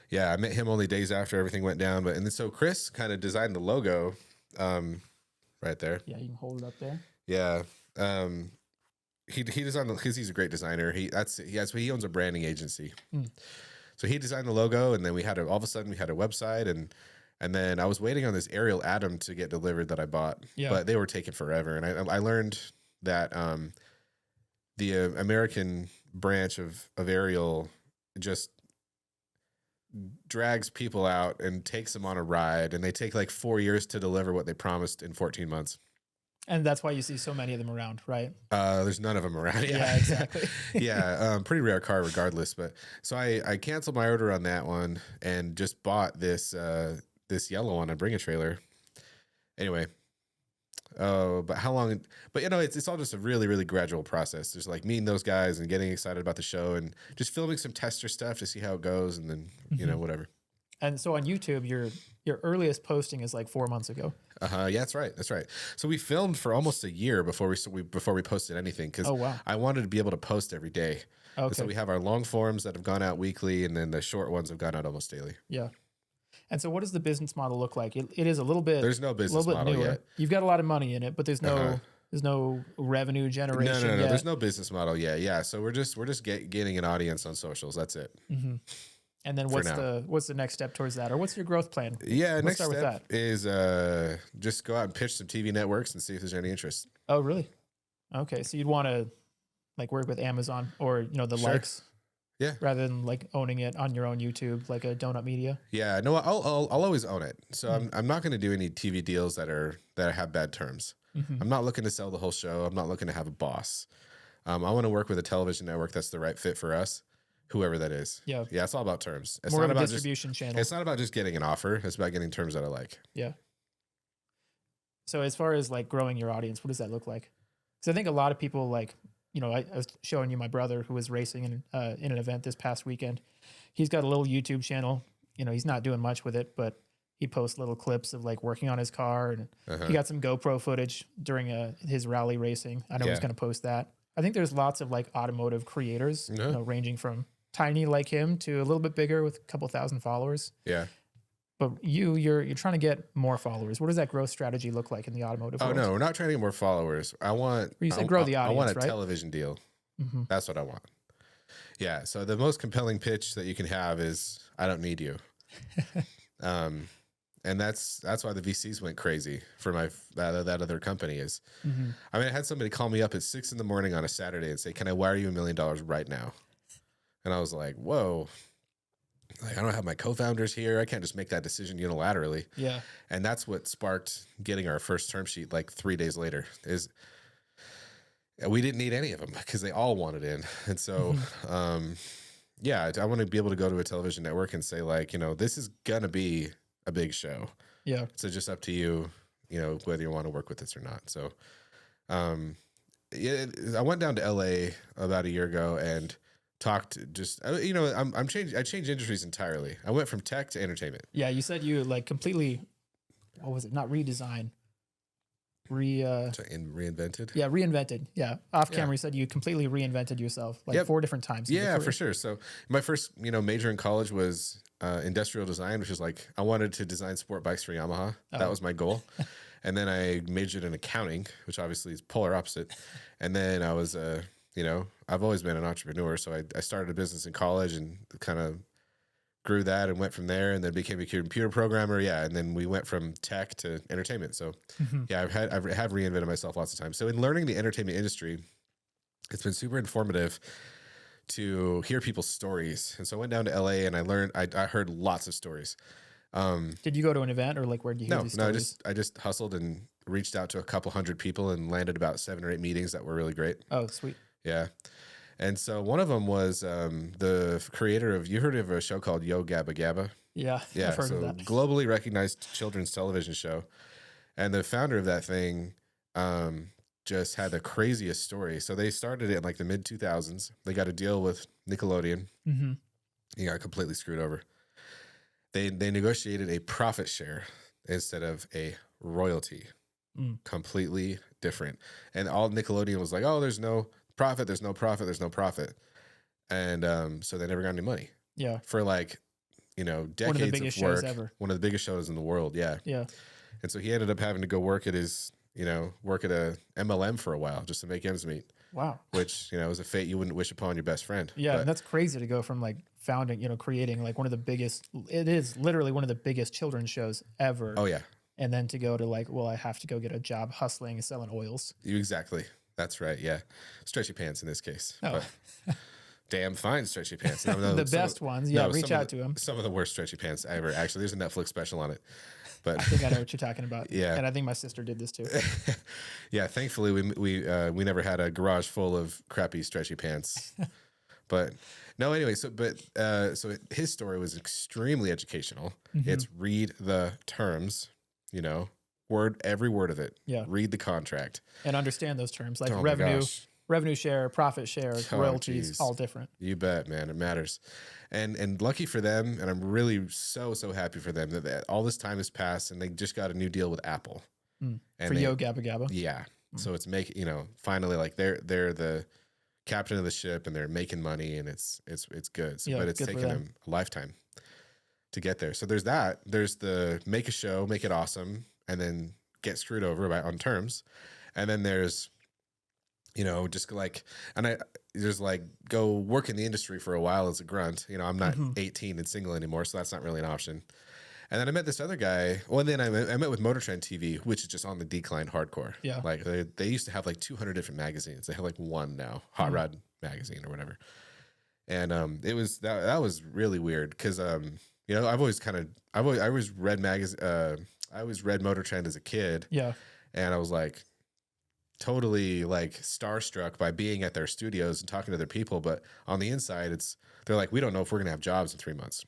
Yeah, I met him only days after everything went down. And then so Chris kind of designed the logo right there.
Yeah, you can hold it up there.
Yeah. He designed because he's a great designer. He owns a branding agency. So he designed the logo, and then all of a sudden we had a website, and then I was waiting on this Ariel Atom to get delivered that I bought, but they were taking forever. And I learned that the American branch of Ariel just drags people out and takes them on a ride, and they take like 4 years to deliver what they promised in 14 months.
And that's why you see so many of them around, right?
There's none of them around.
Yeah, exactly.
Yeah, pretty rare car regardless. But so I canceled my order on that one and just bought this this yellow one. I bring a trailer. Anyway, but how long? But it's all just a really, really gradual process. There's like meeting those guys and getting excited about the show and just filming some tester stuff to see how it goes, and then whatever.
And so on YouTube, your earliest posting is like 4 months ago.
Yeah, that's right. That's right. So we filmed for almost a year before we posted anything because I wanted to be able to post every day. Okay. And so we have our long forms that have gone out weekly, and then the short ones have gone out almost daily.
Yeah. And so what does the business model look like? It is a little bit.
There's no business model yet.
You've got a lot of money in it, but there's no revenue generation.
No. There's no business model yet. Yeah. So we're just getting an audience on socials. That's it.
Mm-hmm. And then what's the next step towards that, or what's your growth plan?
Yeah, next step is just go out and pitch some TV networks and see if there's any interest.
Oh, really? Okay, so you'd want to like work with Amazon or the likes,
yeah,
rather than like owning it on your own YouTube, like a Donut Media.
Yeah, no, I'll always own it. So I'm not going to do any TV deals that have bad terms. Mm-hmm. I'm not looking to sell the whole show. I'm not looking to have a boss. I want to work with a television network that's the right fit for us. Whoever that is. Yeah. It's all about terms. It's
more
not
of a
about
distribution channel.
It's not about just getting an offer. It's about getting terms that I like.
Yeah. So as far as like growing your audience, what does that look like? Because I think a lot of people like, I was showing you my brother who was racing in an event this past weekend. He's got a little YouTube channel. He's not doing much with it, but he posts little clips of like working on his car, and he got some GoPro footage during his rally racing. I know he's going to post that. I think there's lots of like automotive creators, ranging from tiny like him to a little bit bigger with a couple thousand followers.
Yeah.
But you're trying to get more followers. What does that growth strategy look like in the automotive world?
No, we're not trying to get more followers.
You said grow the audience,
I want a
right?
television deal. Mm-hmm. That's what I want. Yeah. So the most compelling pitch that you can have is, I don't need you. And that's why the VCs went crazy for that other company is. Mm-hmm. I mean, I had somebody call me up at 6 a.m. on a Saturday and say, "Can I wire you $1 million right now?" And I was like, "Whoa, like I don't have my co-founders here. I can't just make that decision unilaterally."
Yeah.
And that's what sparked getting our first term sheet like 3 days later is we didn't need any of them because they all wanted in. And so, I want to be able to go to a television network and say like, this is going to be a big show.
Yeah.
So just up to you, whether you want to work with this or not. So, I went down to LA about a year ago and talked I changed industries entirely. I went from tech to entertainment.
Yeah. You said you like completely, what was it? Not redesign.
Reinvented.
Yeah. Reinvented. Yeah. Off camera, you said you completely reinvented yourself like 4 different times.
Yeah, for sure. So my first, major in college was industrial design, which is like, I wanted to design sport bikes for Yamaha. Oh. That was my goal. And then I majored in accounting, which obviously is polar opposite. And then I was, I've always been an entrepreneur. So I started a business in college and kind of grew that and went from there and then became a computer programmer. Yeah. And then we went from tech to entertainment. So I've reinvented myself lots of times. So in learning the entertainment industry, it's been super informative to hear people's stories. And so I went down to LA and I heard lots of stories.
Did you go to an event or like where did you hear these stories?
I just hustled and reached out to a couple hundred people and landed about 7 or 8 meetings that were really great.
Oh, sweet.
Yeah. And so one of them was the creator of, you heard of a show called Yo Gabba Gabba?
Yeah. I've heard of that.
Globally recognized children's television show. And the founder of that thing just had the craziest story. So they started it in like the mid 2000s. They got a deal with Nickelodeon. Mm-hmm. He got completely screwed over. They negotiated a profit share instead of a royalty. Completely different. And all Nickelodeon was like, oh, there's no profit. And so they never got any money.
Yeah.
For like, decades of work. Ever. One of the biggest shows in the world. Yeah.
Yeah.
And so he ended up having to go work at a MLM for a while just to make ends meet.
Wow.
Which, was a fate you wouldn't wish upon your best friend.
Yeah. And that's crazy to go from like founding, creating like one of the biggest, it is literally one of the biggest children's shows ever.
Oh yeah.
And then to go to like, well, I have to go get a job hustling and selling oils.
Exactly. That's right. Yeah. Stretchy pants in this case.
Oh.
But damn fine stretchy pants.
The best ones. Yeah. Reach out to them.
Some of the worst stretchy pants ever. Actually, there's a Netflix special on it. But
I think I know what you're talking about.
Yeah.
And I think my sister did this too.
Yeah, thankfully we never had a garage full of crappy stretchy pants. But no, anyway, so his story was extremely educational.
Mm-hmm.
It's read the terms, every word of it.
Yeah.
Read the contract.
And understand those terms like
Oh my
revenue share, profit share, royalties,
geez.
all different.
You bet, man. It matters. And lucky for them, and I'm really so happy for them that all this time has passed and they just got a new deal with Apple.
And
And
for
they-
Yo Gabba Gabba.
Yeah. So it's finally like they're the captain of the ship and they're making money and it's good. So,
Yeah,
but it's
good for
taken
them.
them a lifetime to get there. So there's that. There's the make a show, make it awesome, and then get screwed over on terms. And then there's just like, there's like go work in the industry for a while as a grunt. I'm not 18 and single anymore, so that's not really an option. And then I met this other guy. Well, and then I met with Motor Trend TV, which is just on the decline hardcore.
Yeah.
Like they used to have like 200 different magazines. They have like one now, Hot Rod magazine or whatever. And it was that was really weird because I've always I always read I always read Motor Trend as a kid.
Yeah.
And I was like totally like starstruck by being at their studios and talking to their people. But on the inside, they're like, we don't know if we're gonna have jobs in 3 months.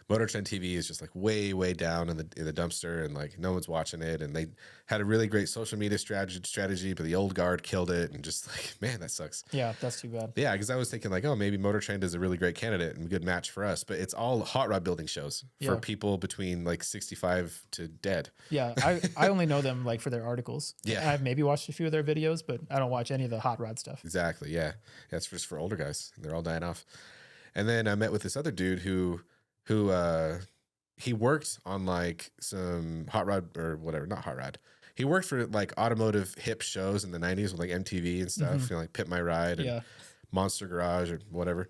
Motor Trend TV is just like way, way down in the dumpster, and like no one's watching it. And they had a really great social media strategy, but the old guard killed it. And just like, man, that sucks.
Yeah, that's too bad.
Yeah, because I was thinking like, oh, maybe Motor Trend is a really great candidate and a good match for us. But it's all hot rod building shows for people between like 65 to dead.
Yeah, I only know them like for their articles.
Yeah.
I've maybe watched a few of their videos, but I don't watch any of the hot rod stuff.
Exactly. Yeah. It's just for older guys. They're all dying off. And then I met with this other dude who he worked on like some hot rod or whatever, not hot rod. He worked for like automotive hip shows in the 90s with like MTV and stuff, like Pit My Ride and Monster Garage or whatever.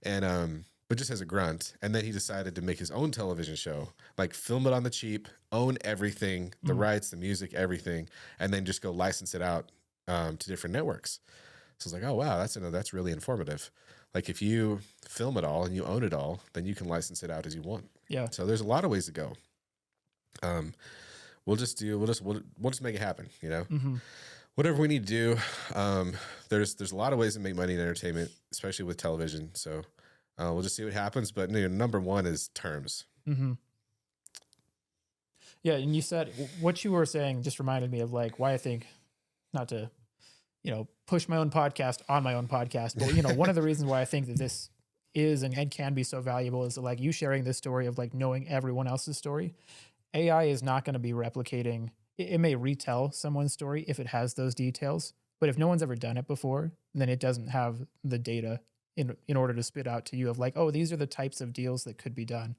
And but just as a grunt. And then he decided to make his own television show, like film it on the cheap, own everything, the rights, the music, everything, and then just go license it out to different networks. So I was like, oh wow, that's really informative. Like if you film it all and you own it all, then you can license it out as you want.
Yeah.
So there's a lot of ways to go. We'll just make it happen, Whatever we need to do. There's a lot of ways to make money in entertainment, especially with television. So we'll just see what happens. But number one is terms.
Mm-hmm. Yeah, and you said what you were saying just reminded me of like why I think not to push my own podcast on my own podcast. But, one of the reasons why I think that this is and can be so valuable is that, like, you sharing this story of like knowing everyone else's story. AI is not going to be replicating. It may retell someone's story if it has those details, but if no one's ever done it before, then it doesn't have the data in order to spit out to you of like, oh, these are the types of deals that could be done.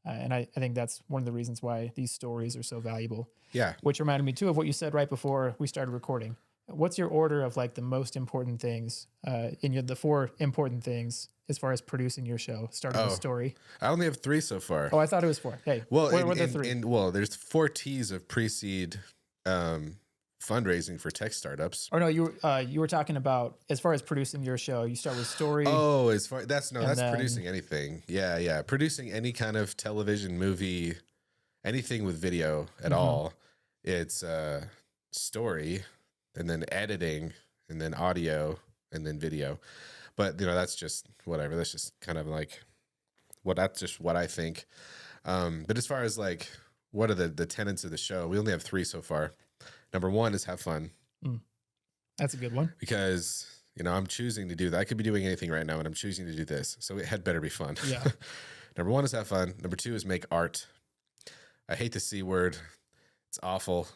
And I think that's one of the reasons why these stories are so valuable.
Yeah.
Which reminded me too of what you said right before we started recording. What's your order of like the most important things the 4 important things as far as producing your show, starting the story?
I only have 3 so far.
Oh, I thought it was 4. Hey,
well,
what are the 3?
There's 4 T's of pre-seed fundraising for tech startups.
Or no, you were talking about as far as producing your show, you start with story.
Oh, that's producing anything. Yeah. Producing any kind of television, movie, anything with video at all. It's story, and then editing, and then audio, and then video. But that's just whatever. That's just kind of like that's just what I think. But as far as like what are the tenets of the show, we only have 3 so far. Number 1 is have fun.
That's a good one.
Because I'm choosing to do that. I could be doing anything right now, and I'm choosing to do this. So it had better be fun.
Yeah.
Number 1 is have fun. Number 2 is make art. I hate the C word. It's awful.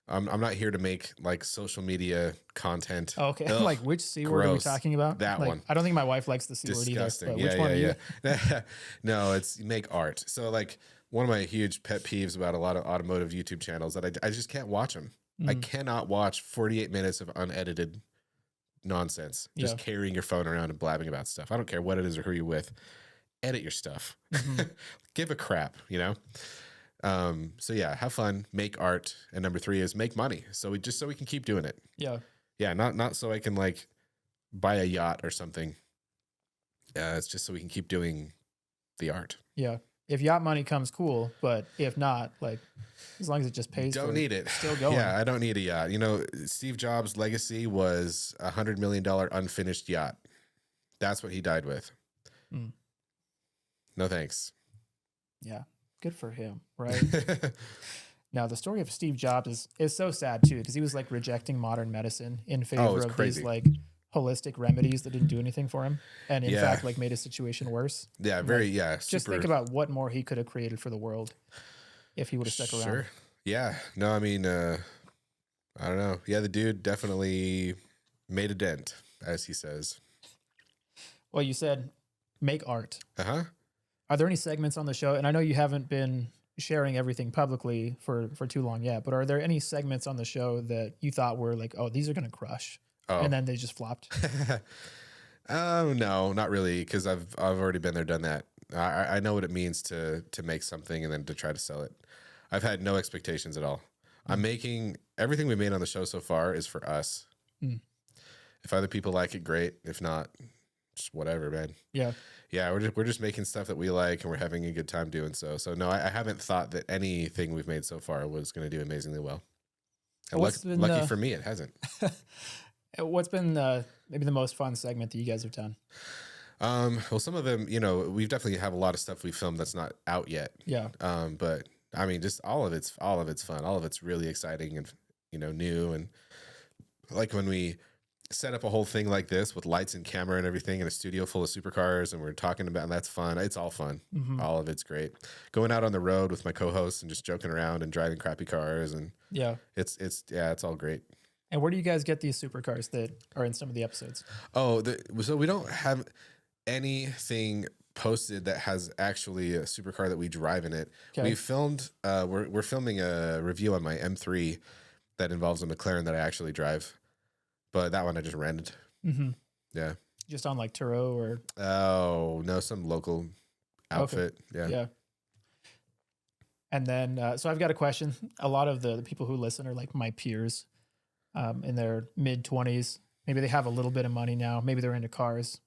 I'm not here to make like social media content.
Okay.
Ugh,
like which C word are we talking about?
That
like,
one.
I don't think my wife likes the C word either. But which one are you?
No, it's make art. So like one of my huge pet peeves about a lot of automotive YouTube channels that I just can't watch them. I cannot watch 48 minutes of unedited nonsense. Just carrying your phone around and blabbing about stuff. I don't care what it is or who you're with. Edit your stuff. Give a crap, So yeah, have fun, make art, and number 3 is make money. So we can keep doing it.
Yeah.
Yeah, not so I can like buy a yacht or something. It's just so we can keep doing the art.
Yeah. if yacht money comes, cool. But if not, like, as long as it just pays,
Don't need it.
Still going.
Yeah, I don't need a yacht. You know, Steve Jobs' legacy was $100 million unfinished yacht. That's what he died with.
Mm.
No thanks.
Yeah, good for him, right? Now, the story of Steve Jobs is so sad too, because he was like rejecting modern medicine in favor of
crazy.
these like holistic remedies that didn't do anything for him, and in fact, like made his situation worse.
Yeah, very Just
think about what more he could have created for the world if he would have stuck around.
Sure. Yeah. No, I mean, I don't know. Yeah, the dude definitely made a dent, as he says.
Well, you said make art.
Uh-huh.
Are there any segments on the show? And I know you haven't been sharing everything publicly for too long yet, but are there any segments on the show that you thought were like, oh, these are going to crush? Oh. And then they just flopped?
Oh, no, not really. Because I've already been there, done that. I know what it means to make something and then to try to sell it. I've had no expectations at all. I'm making everything we made on the show so far is for us. Mm. If other people like it, great. If not, just whatever, man.
Yeah.
Yeah, we're just making stuff that we like, and we're having a good time doing so. So no, I haven't thought that anything we've made so far was going to do amazingly well. And lucky for me, it hasn't.
What's been maybe the most fun segment that you guys have done?
Well, some of them, you know, we've definitely have a lot of stuff we filmed that's not out yet.
Yeah.
But I mean, just all of it's fun. All of it's really exciting and, you know, new. And like when we set up a whole thing like this with lights and camera and everything in a studio full of supercars and we're talking about, and that's fun. It's all fun. Mm-hmm. All of it's great. Going out on the road with my co-hosts and just joking around and driving crappy cars. And it's all great.
And where do you guys get these supercars that are in some of the episodes?
Oh, so we don't have anything posted that has actually a supercar that we drive in it. Okay. We filmed, we're filming a review on my M3 that involves a McLaren that I actually drive. But that one I just rented. Mm-hmm. Yeah.
Just on like Turo or?
Oh, no, some local outfit. Okay. Yeah.
And then, so I've got a question. A lot of the people who listen are like my peers in their mid-20s. Maybe they have a little bit of money now. Maybe they're into cars.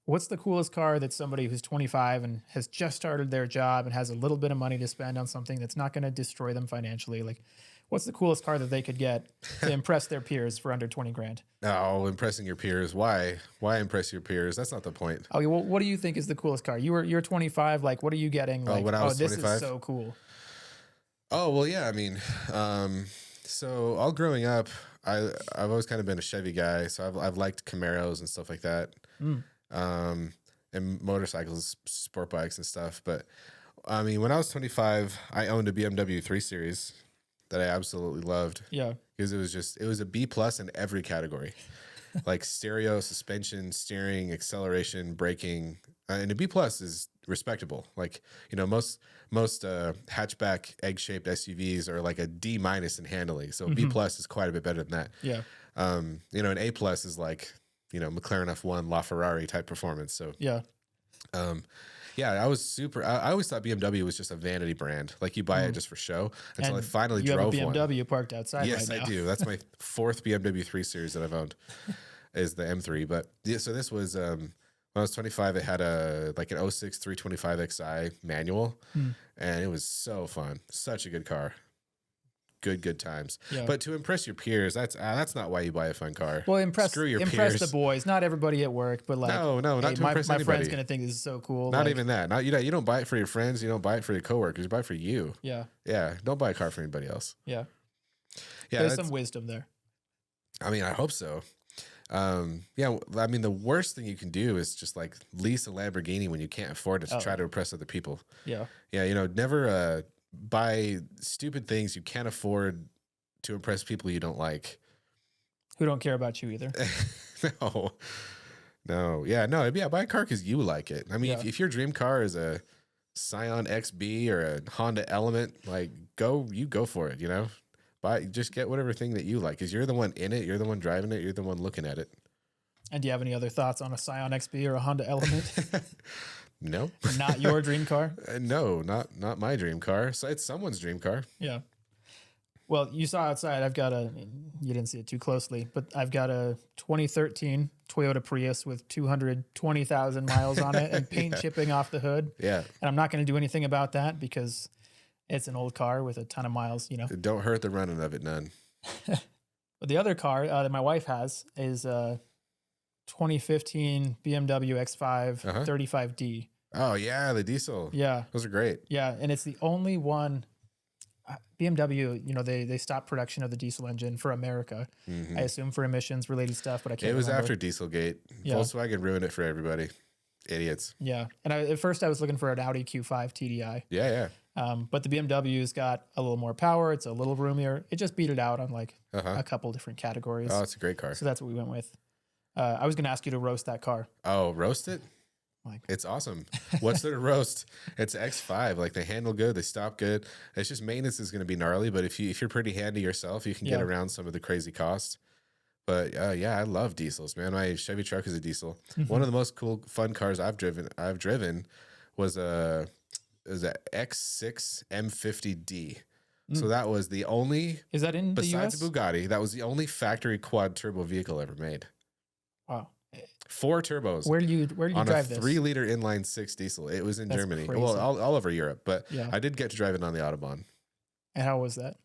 What's the coolest car that somebody who's 25 and has just started their job and has a little bit of money to spend on something that's not going to destroy them financially? Like, what's the coolest car that they could get to impress their peers for under 20 grand?
Oh, impressing your peers. Why? Why impress your peers? That's not the point.
Okay, well, what do you think is the coolest car? You're 25. Like, what are you getting? Like,
when I was 25?
This is so cool.
Oh, well, yeah. I mean, so all growing up, I've always kind of been a Chevy guy. So I've liked Camaros and stuff like that. Mm. And motorcycles, sport bikes and stuff. But I mean, when I was 25, I owned a BMW 3 Series that I absolutely loved.
Yeah.
Because it was a B+ in every category. Like stereo, suspension, steering, acceleration, braking. And a B+ is respectable. Like, you know, most hatchback egg-shaped SUVs are like a D- in handling. So B+ is quite a bit better than that.
Yeah.
You know, an A+ is like, you know, McLaren F1, LaFerrari type performance. So
yeah.
Yeah, I always thought BMW was just a vanity brand. Like you buy it just for show. Until I finally drove one.
You have a BMW parked outside right now.
Yes, I do. That's my 4th BMW 3 Series that I've owned is the M3. But yeah, so this was, when I was 25, it had an 06 325 XI manual. And it was so fun. Such a good car. Good times. Yeah. But to impress your peers, that's not why you buy a fun car.
Well, impress the boys. Not everybody at work, but like
no, not to impress
my
anybody.
friend's gonna think this is so cool.
Not even that. Not you don't buy it for your friends. You don't buy it for your coworkers. You buy it for you.
Yeah.
Yeah. Don't buy a car for anybody else.
Yeah.
Yeah.
There's some wisdom there.
I mean, I hope so. Yeah. I mean, the worst thing you can do is just like lease a Lamborghini when you can't afford it to try to impress other people.
Yeah.
Yeah. You know, never buy stupid things you can't afford to impress people you don't like.
Who don't care about you either.
No. Yeah. Buy a car because you like it. I mean, if your dream car is a Scion XB or a Honda Element, like go for it, you know? Just get whatever thing that you like because you're the one in it. You're the one driving it. You're the one looking at it.
And do you have any other thoughts on a Scion XB or a Honda Element?
No.
Not your dream car?
No, not my dream car. So it's someone's dream car.
Yeah. Well, you saw outside, you didn't see it too closely, but I've got a 2013 Toyota Prius with 220,000 miles on it and paint chipping off the hood.
Yeah.
And I'm not going to do anything about that because it's an old car with a ton of miles,
Don't hurt the running of it none.
But the other car that my wife has is a 2015 BMW X5 35D.
Oh, yeah, the diesel.
Yeah.
Those are great.
Yeah, and it's the only one. BMW, they stopped production of the diesel engine for America.
Mm-hmm.
I assume for emissions related stuff, but I can't.
It was
remember.
after Dieselgate.
Yeah.
Volkswagen ruined it for everybody. Idiots.
Yeah, and at first I was looking for an Audi Q5 TDI.
Yeah.
But the BMW's got a little more power. It's a little roomier. It just beat it out on like a couple different categories.
Oh, it's a great car.
So that's what we went with. I was going to ask you to roast that car.
Oh, roast it?
Like,
it's awesome. What's there to roast? It's X5. Like they handle good, they stop good. It's just maintenance is going to be gnarly, but if you're pretty handy yourself, you can get around some of the crazy costs. But yeah, I love diesels, man. My Chevy truck is a diesel. Mm-hmm. One of the most cool, fun cars I've driven was a X6 M50D. So that was the only.
Is that in
besides
the US?
Bugatti? That was the only factory quad turbo vehicle ever made.
Wow.
4 turbos.
Where do you drive this?
On a 3-liter inline 6 diesel. It was in Germany.
Crazy.
Well, all over Europe, but I did get to drive it on the Autobahn.
And how was that?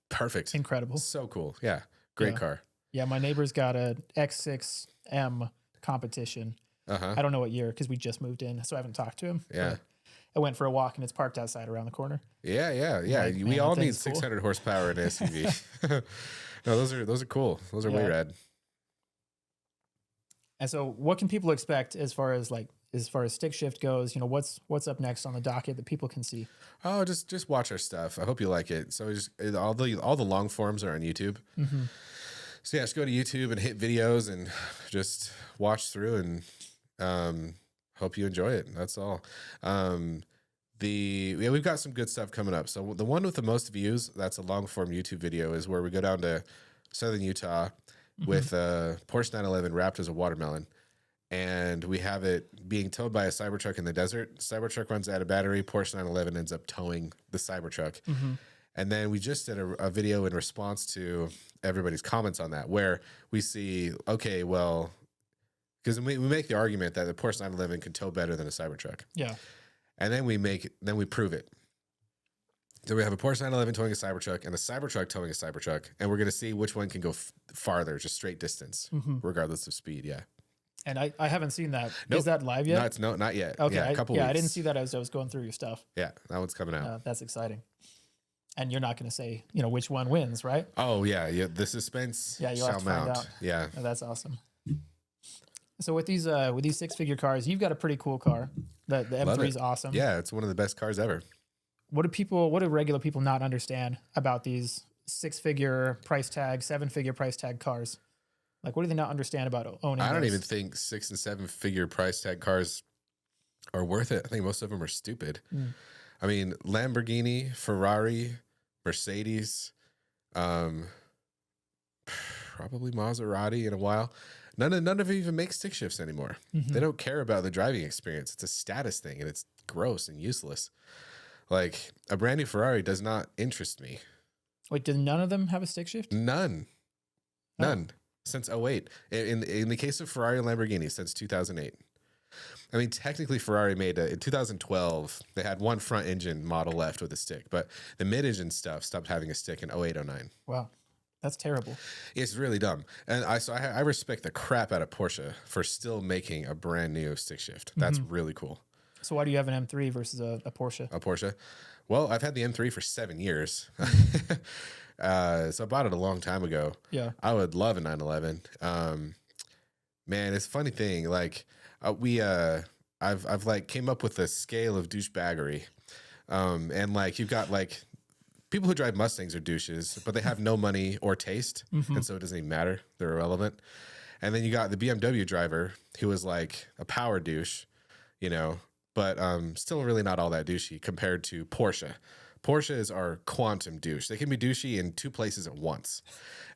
Perfect.
Incredible.
So cool. Yeah. Great car.
Yeah, my neighbor's got a X6M competition. I don't know what year because we just moved in, so I haven't talked to him.
Yeah.
I went for a walk and it's parked outside around the corner.
Yeah. Like, we all need 600 horsepower in an SUV. No, those are cool. Those are way rad. And
so what can people expect as far as StickShift goes? What's up next on the docket that people can see?
Oh, just watch our stuff. I hope you like it. So all the long forms are on YouTube. Mm-hmm. So just go to YouTube and hit videos and just watch through and hope you enjoy it. That's all. We've got some good stuff coming up. So the one with the most views, that's a long form YouTube video, is where we go down to southern Utah with a Porsche 911 wrapped as a watermelon. And we have it being towed by a Cybertruck in the desert. Cybertruck runs out of battery. Porsche 911 ends up towing the Cybertruck. Mm-hmm. And then we just did a video in response to everybody's comments on that, where we see, okay, well, because we make the argument that the Porsche 911 can tow better than a Cybertruck. Yeah. And then we prove it. So we have a Porsche 911 towing a Cybertruck and a Cybertruck towing a Cybertruck, and we're going to see which one can go farther, just straight distance, regardless of speed. Yeah.
And I haven't seen that. Nope. Is that live yet?
No, not yet.
Okay.
Yeah, a couple weeks.
I didn't see that as I was going through your stuff.
Yeah, that one's coming out.
That's exciting. And you're not going to say, which one wins, right?
Oh yeah. The suspense shall mount. Yeah.
Oh, that's awesome. So with these 6-figure cars, you've got a pretty cool car. The M3 is awesome.
Yeah, it's one of the best cars ever.
What do regular people not understand about these 6-figure price tag, 7-figure price tag cars? Like, what do they not understand about owning?
I don't even think 6 and 7-figure price tag cars are worth it. I think most of them are stupid. I mean, Lamborghini, Ferrari, Mercedes, probably Maserati in a while. None of them even make stick shifts anymore. They don't care about the driving experience. It's a status thing, and it's gross and useless. Like, a brand new Ferrari does not interest me.
Wait, did none of them have a stick shift?
None. Since 2008. In the case of Ferrari and Lamborghini, since 2008. I mean, technically Ferrari made in 2012, they had one front engine model left with a stick, but the mid-engine stuff stopped having a stick in 2008, 2009.
Wow. That's terrible.
It's really dumb. And I respect the crap out of Porsche for still making a brand new stick shift. That's really cool.
So why do you have an M3 versus a Porsche?
A Porsche? Well, I've had the M3 for 7 years. So I bought it a long time ago. Yeah. I would love a 911. Man, it's a funny thing. Like I've like came up with a scale of douchebaggery. And like you've got like people who drive Mustangs are douches, but they have no money or taste. And so it doesn't even matter. They're irrelevant. And then you got the BMW driver who is like a power douche, but still really not all that douchey compared to Porsche. Porsches are quantum douche. They can be douchey in 2 places at once.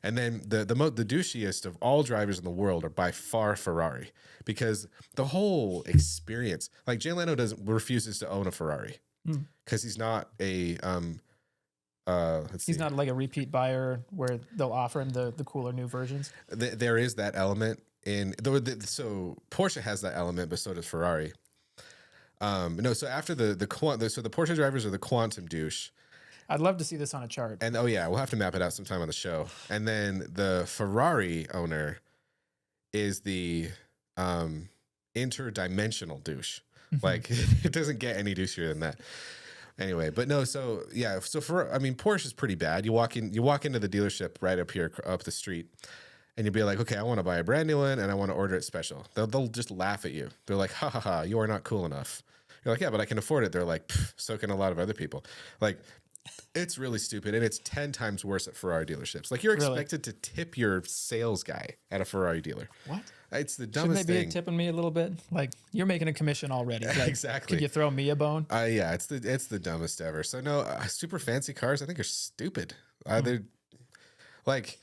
And then the douchiest of all drivers in the world are by far Ferrari, because the whole experience, like Jay Leno refuses to own a Ferrari because he's not a
He's not like a repeat buyer where they'll offer him the cooler new versions.
There is that element so Porsche has that element, but so does Ferrari. No, so after the Porsche drivers are the quantum douche.
I'd love to see this on a chart.
And we'll have to map it out sometime on the show. And then the Ferrari owner is the interdimensional douche. Like it doesn't get any douchier than that. Anyway, but no, so Porsche is pretty bad. You walk into the dealership right up here, up the street, and you'll be like, okay, I want to buy a brand new one and I want to order it special. They'll just laugh at you. They're like, ha ha ha, you are not cool enough. You're like, yeah, but I can afford it. They're like, so can a lot of other people. Like, it's really stupid. And it's 10 times worse at Ferrari dealerships. Like, you're expected to tip your sales guy at a Ferrari dealer.
What?
It's the dumbest
thing. Shouldn't they be
thing.
tipping me a little bit? Like, you're making a commission already. Like,
exactly.
Can you throw me a bone?
Yeah, it's the dumbest ever. So no, super fancy cars I think are stupid. They're like,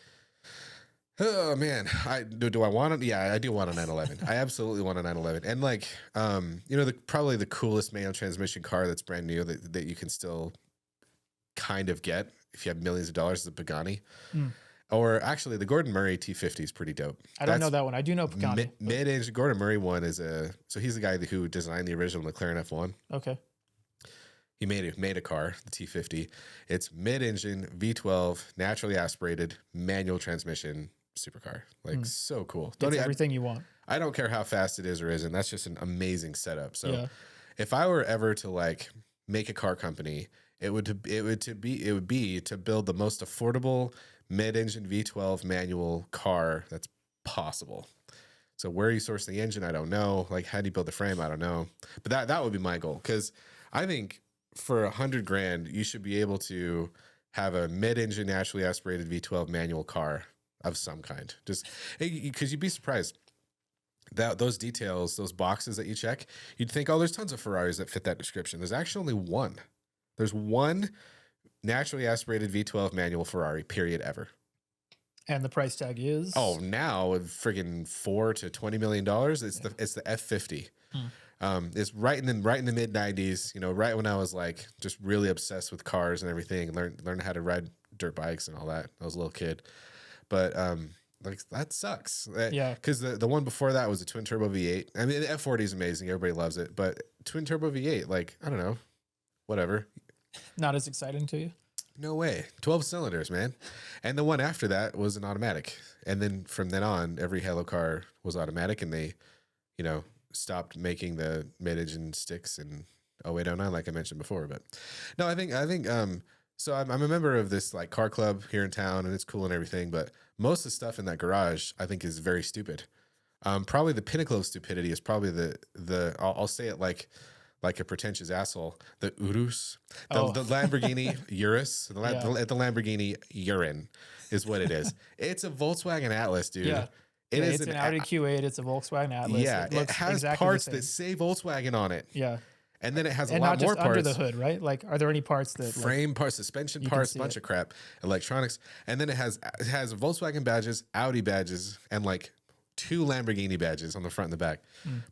oh man, do I want it? Yeah, I do want a 911. I absolutely want a 911. And like, probably the coolest manual transmission car that's brand new that you can still kind of get if you have millions of dollars is a Pagani. Or actually, the Gordon Murray T50 is pretty dope.
I don't know that one. I do know Pagani.
Mid-engine Gordon Murray one is so he's the guy who designed the original McLaren F1.
Okay.
He made a car, the T50. It's mid-engine V12, naturally aspirated, manual transmission supercar. Like so cool.
It's everything you want.
I don't care how fast it is or isn't. That's just an amazing setup. So if I were ever to like make a car company, it would be to build the most affordable mid-engine V12 manual car that's possible. So where you source the engine, I don't know. Like how do you build the frame? I don't know. But that would be my goal, because I think for $100,000 you should be able to have a mid-engine naturally aspirated V12 manual car of some kind. Just because you'd be surprised that those details, those boxes that you check, you'd think, oh, there's tons of Ferraris that fit that description. There's actually only one. There's one naturally aspirated V12 manual Ferrari, period, ever.
And the price tag is?
Oh, now friggin' $4 to $20 million. It's the F50. It's right in the mid 90s. Right when I was like just really obsessed with cars and everything, and learned how to ride dirt bikes and all that. I was a little kid, but like that sucks. Because the one before that was a twin turbo V8. I mean, the F40 is amazing. Everybody loves it, but twin turbo V8, like I don't know, whatever.
Not as exciting to you?
No way. 12 cylinders, man. And the one after that was an automatic. And then from then on, every Halo car was automatic, and they, stopped making the mid-engine sticks in 0809, like I mentioned before. But no, I think so I'm a member of this like car club here in town, and it's cool and everything, but most of the stuff in that garage I think is very stupid. Probably the pinnacle of stupidity is probably I'll say it like a pretentious asshole, the Urus, the Lamborghini Urus, the Lamborghini urine is what it is. It's a Volkswagen Atlas, dude.
Yeah. It's an Audi Q8. It's a Volkswagen Atlas.
Yeah, it has exactly parts that say Volkswagen on it.
Yeah.
And then it has a
not
lot more
just
parts.
Under the hood, right? Like, are there any parts that
frame parts, suspension parts, a bunch of crap, electronics, and then it has Volkswagen badges, Audi badges, and like 2 Lamborghini badges on the front and the back.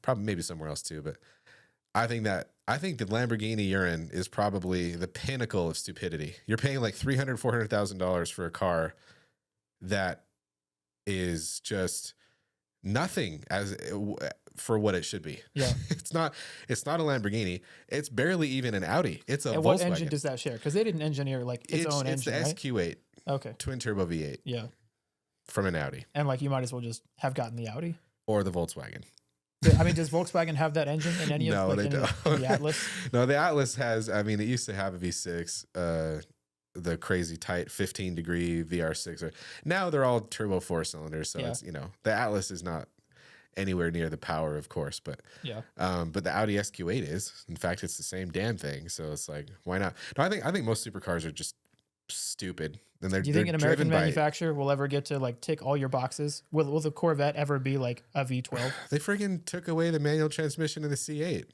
Probably maybe somewhere else too, but I think the Lamborghini urine is probably the pinnacle of stupidity. You're paying like $300,000-$400,000 for a car that is just nothing for what it should be.
Yeah,
it's not a Lamborghini. It's barely even an Audi. It's a Volkswagen.
What engine does that share? Because they didn't engineer like its own engine.
It's the SQ8.
Okay.
Twin turbo V8.
Yeah.
From an Audi.
And like you might as well just have gotten the Audi
or the Volkswagen.
I mean, does Volkswagen have that engine in any of
they don't.
The Atlas?
No, the Atlas has. I mean, it used to have a V6. The crazy tight 15-degree VR6. Now they're all turbo 4-cylinders, so it's the Atlas is not anywhere near the power, of course, but but the Audi SQ8 is. In fact, it's the same damn thing. So it's like, why not? No, I think most supercars are just stupid. And do
you think an American manufacturer will ever get to like tick all your boxes? Will the Corvette ever be like a V12?
They freaking took away the manual transmission of the C8.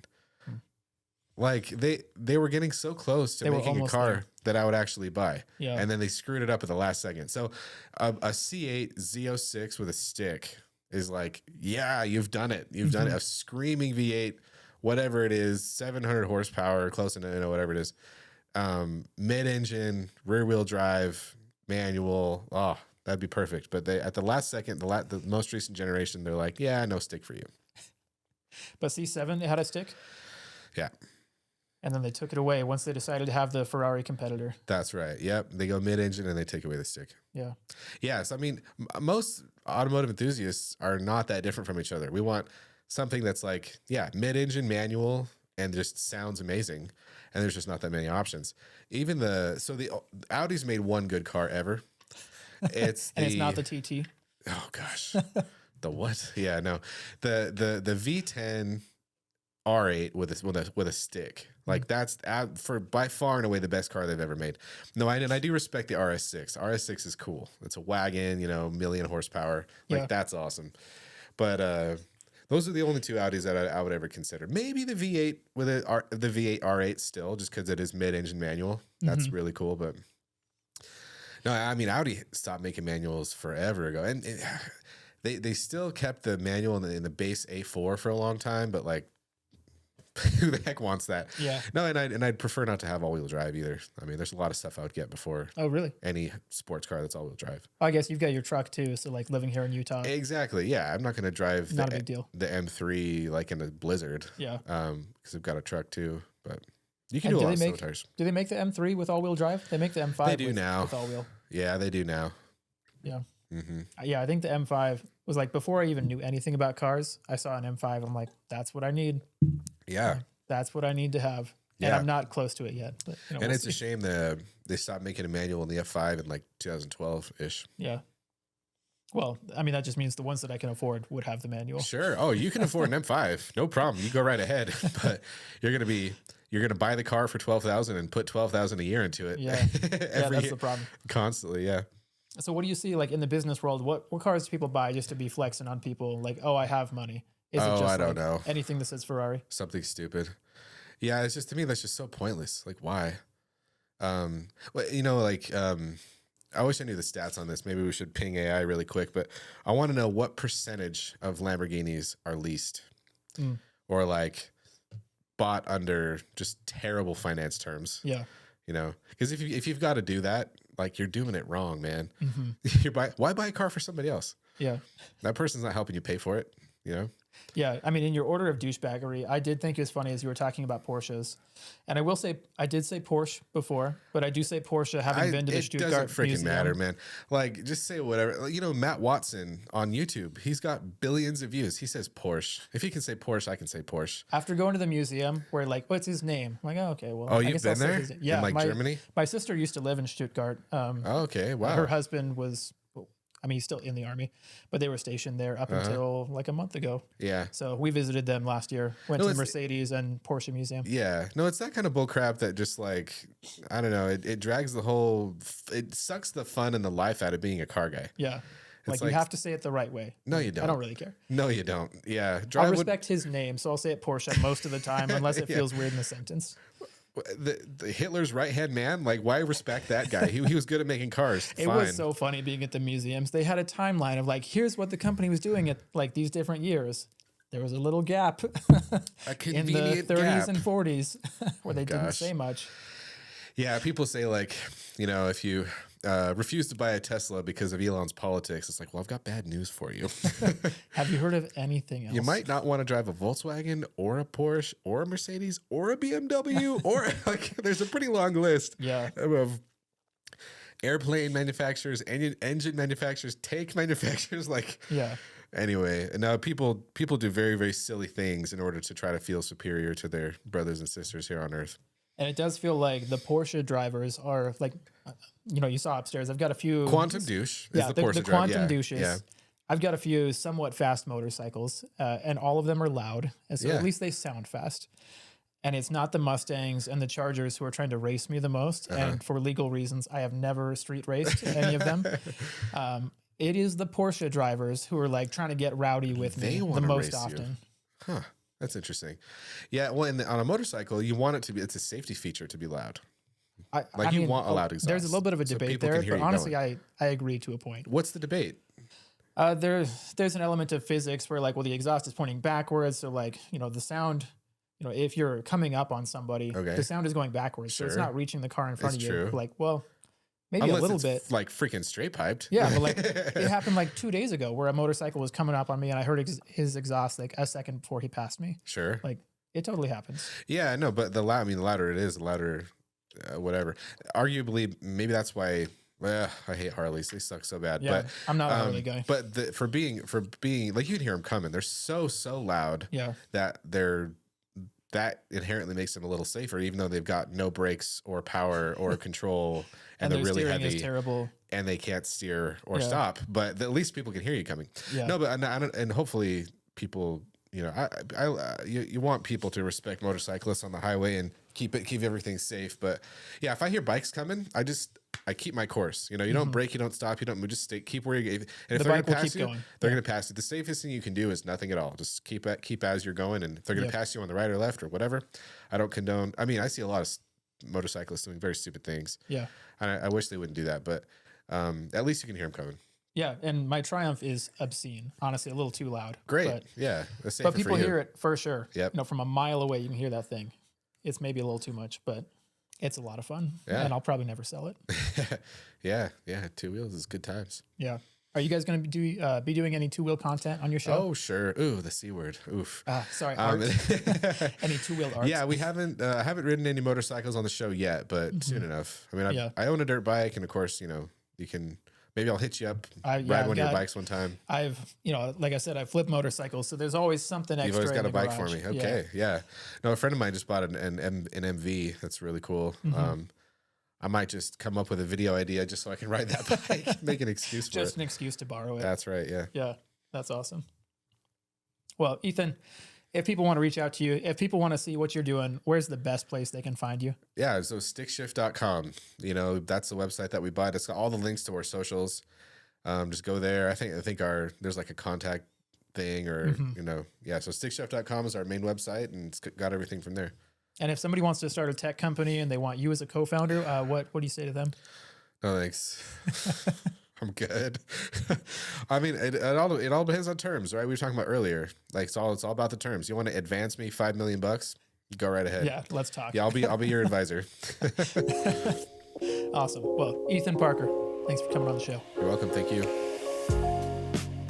Like they were getting so close to making a car that I would actually buy. Yeah. And then they screwed it up at the last second. So a C8 Z06 with a stick is like, yeah, you've done it. You've done it. A screaming V8, whatever it is, 700 horsepower, close to whatever it is. mid-engine, rear-wheel drive, manual. Oh, that'd be perfect. But they at the last second, the most recent generation, they're like, yeah, no stick for you.
But C7, they had a stick.
Yeah.
And then they took it away once they decided to have the Ferrari competitor.
That's right. Yep. They go mid-engine and they take away the stick.
Yeah.
Yes. I mean, most automotive enthusiasts are not that different from each other. We want something that's like, yeah, mid-engine manual and just sounds amazing. And there's just not that many options. Even the Audi's made one good car ever. It's
and it's not the TT.
Oh gosh. The what? Yeah, no. The V10 R8 with a stick. Like that's for by far and away the best car they've ever made. No, I do respect the RS6. RS6 is cool. It's a wagon, million horsepower. Like that's awesome. But those are the only two Audis that I would ever consider. Maybe the V8 with the V8 R8 still, just because it is mid-engine manual. That's really cool. But no, I mean Audi stopped making manuals forever ago, and they still kept the manual in the base A4 for a long time. But like, who the heck wants that?
Yeah.
No, and I'd prefer not to have all-wheel drive either. I mean, there's a lot of stuff I would get before.
Oh, really?
Any sports car that's all-wheel drive.
I guess you've got your truck too. So like living here in Utah.
Exactly. Yeah, I'm not going to drive
not a big deal.
The M3 like in a blizzard.
Yeah.
Because I've got a truck too. But you can do a lot of snow tires.
Do they make the M3 with all-wheel drive? They make the M5.
They do now
with all-wheel.
Yeah, they do now.
Yeah. Yeah, I think the M5 was like before I even knew anything about cars. I saw an M5. I'm like, that's what I need.
Yeah.
That's what I need to have. And I'm not close to it yet. But,
and it's a shame that they stopped making a manual in the F5 in like 2012-ish.
Yeah. Well, I mean, that just means the ones that I can afford would have the manual.
Sure. Oh, you can afford an M5. No problem. You go right ahead. But you're going to buy the car for $12,000 and put $12,000 a year into it.
Yeah. That's the problem.
Constantly. Yeah.
So what do you see like in the business world? What cars do people buy just to be flexing on people? Like, oh, I have money. Is it just
I don't know.
Anything that says Ferrari? Something
stupid. Yeah, it's just to me that's just so pointless. Like why? I wish I knew the stats on this. Maybe we should ping AI really quick, but I want to know what percentage of Lamborghinis are leased or like bought under just terrible finance terms.
Yeah.
Because if you've got to do that, like you're doing it wrong, man. Why buy a car for somebody else?
Yeah.
That person's not helping you pay for it,
Yeah, I mean, in your order of douchebaggery, I did think it was funny as you were talking about Porsches. And I will say, I did say Porsche before, but I do say Porsche having been to the Stuttgart
Museum. It doesn't freaking
Museum.
matter, man. Like, just say whatever. Matt Watson on YouTube, he's got billions of views. He says Porsche. If he can say Porsche, I can say Porsche.
After going to the museum, where like, what's his name? I'm like, oh, okay, well.
Oh, you've been there?
Yeah.
In Germany?
My sister used to live in Stuttgart.
Okay, wow.
Her husband was... he's still in the army, but they were stationed there up until like a month ago. Yeah. So we visited them last year, went to the Mercedes and Porsche Museum.
Yeah. No, it's that kind of bull crap that just like, I don't know, it drags it sucks the fun and the life out of being a car guy.
Yeah. Like you have to say it the right way.
No, you don't.
I don't really care.
No, you don't. Yeah.
I respect his name, so I'll say it Porsche most of the time, unless it feels weird in the sentence.
The Hitler's right-hand man, like why respect that guy? He was good at making cars.
It was so funny being at the museums. They had a timeline of like, here's what the company was doing at like these different years. There was a little gap in the 30s and 40s where they didn't say much.
Yeah, people say like, if you refuse to buy a Tesla because of Elon's politics, it's like, well, I've got bad news for you.
Have you heard of anything else?
You might not want to drive a Volkswagen or a Porsche or a Mercedes or a BMW or like there's a pretty long list of airplane manufacturers, engine manufacturers, tank manufacturers. Anyway, now people do very, very silly things in order to try to feel superior to their brothers and sisters here on Earth.
And it does feel like the Porsche drivers are like, you saw upstairs. I've got a few.
Quantum douche is the Porsche
the quantum douches. Yeah. I've got a few somewhat fast motorcycles, and all of them are loud. And so at least they sound fast. And it's not the Mustangs and the Chargers who are trying to race me the most. And for legal reasons, I have never street raced any of them. It is the Porsche drivers who are like trying to get rowdy with me the most often.
Huh. That's interesting. Yeah, well, on a motorcycle, you want it to be, it's a safety feature to be loud. You want a loud exhaust.
There's a little bit of a debate there, but honestly, I agree to a point.
What's the debate?
There's an element of physics where the exhaust is pointing backwards, so the sound, if you're coming up on somebody,
Okay.
the sound is going backwards. So it's
Sure.
not reaching the car in front
It's
of you.
true.
Like, well, maybe
Unless
a little
it's
bit.
like freaking straight piped.
Yeah, but like it happened like 2 days ago where a motorcycle was coming up on me and I heard his exhaust like a second before he passed me.
Sure.
Like it totally happens.
Yeah, no, but the louder it is, the louder, whatever. Arguably, maybe that's why. I hate Harleys; they suck so bad.
Yeah,
but
I'm not a Harley guy.
But for being like you can hear them coming. They're so loud.
Yeah.
That inherently makes them a little safer, even though they've got no brakes or power or control, and
their
they're really
steering
heavy.
is terrible.
And they can't steer or
Yeah.
stop. But at least people can hear you coming.
Yeah.
No, but and hopefully people, you want people to respect motorcyclists on the highway and keep everything safe. But yeah, if I hear bikes coming, I keep my course. You don't brake, you don't stop, you don't move, just keep where you. And if
The
they're
bike
gonna
will
pass
keep
you,
going.
they're
Yeah.
gonna pass you. The safest thing you can do is nothing at all. Just keep as you're going, and if they're gonna
Yep.
pass you on the right or left or whatever, I don't condone. I mean, I see a lot of motorcyclists doing very stupid things.
Yeah.
And I wish they wouldn't do that, but at least you can hear them coming.
Yeah. And my Triumph is obscene. Honestly, a little too loud.
Great.
But,
Yeah. That's
but
safer
people
for you.
hear it for sure.
Yep.
From a mile away, you can hear that thing. It's maybe a little too much, but it's a lot of fun.
Yeah.
And I'll probably never sell it.
Yeah. 2 wheels is good times.
Yeah. Are you guys going to be doing any 2-wheel content on your show?
Oh, sure. Ooh, the C word. Oof.
Sorry, art. Any 2-wheel art?
Yeah, we haven't ridden any motorcycles on the show yet, but soon enough. I mean, I own a dirt bike, and of course, you can. Maybe I'll hit you up, ride one of your bikes one time.
I've, like I said, I flip motorcycles, so there's always something extra.
You've always got
in
a
the
bike
garage.
for me. Okay, yeah. No, a friend of mine just bought an MV. That's really cool. I might just come up with a video idea just so I can ride that bike, make an excuse for it.
Just an excuse to borrow it.
That's right, yeah.
Yeah, that's awesome. Well, Ethan, if people want to reach out to you, if people want to see what you're doing, where's the best place they can find you?
Yeah, so StickShift.com. That's the website that we bought. It's got all the links to our socials. Just go there. I think there's like a contact thing or, so StickShift.com is our main website, and it's got everything from there.
And if somebody wants to start a tech company and they want you as a co-founder, what do you say to them?
No, thanks. I'm good. I mean, it all depends on terms, right? We were talking about earlier. Like it's all about the terms. You want to advance me $5 million? Go right ahead.
Yeah, let's talk.
Yeah, I'll be your advisor.
Awesome. Well, Ethan Parker, thanks for coming on the show.
You're welcome. Thank you.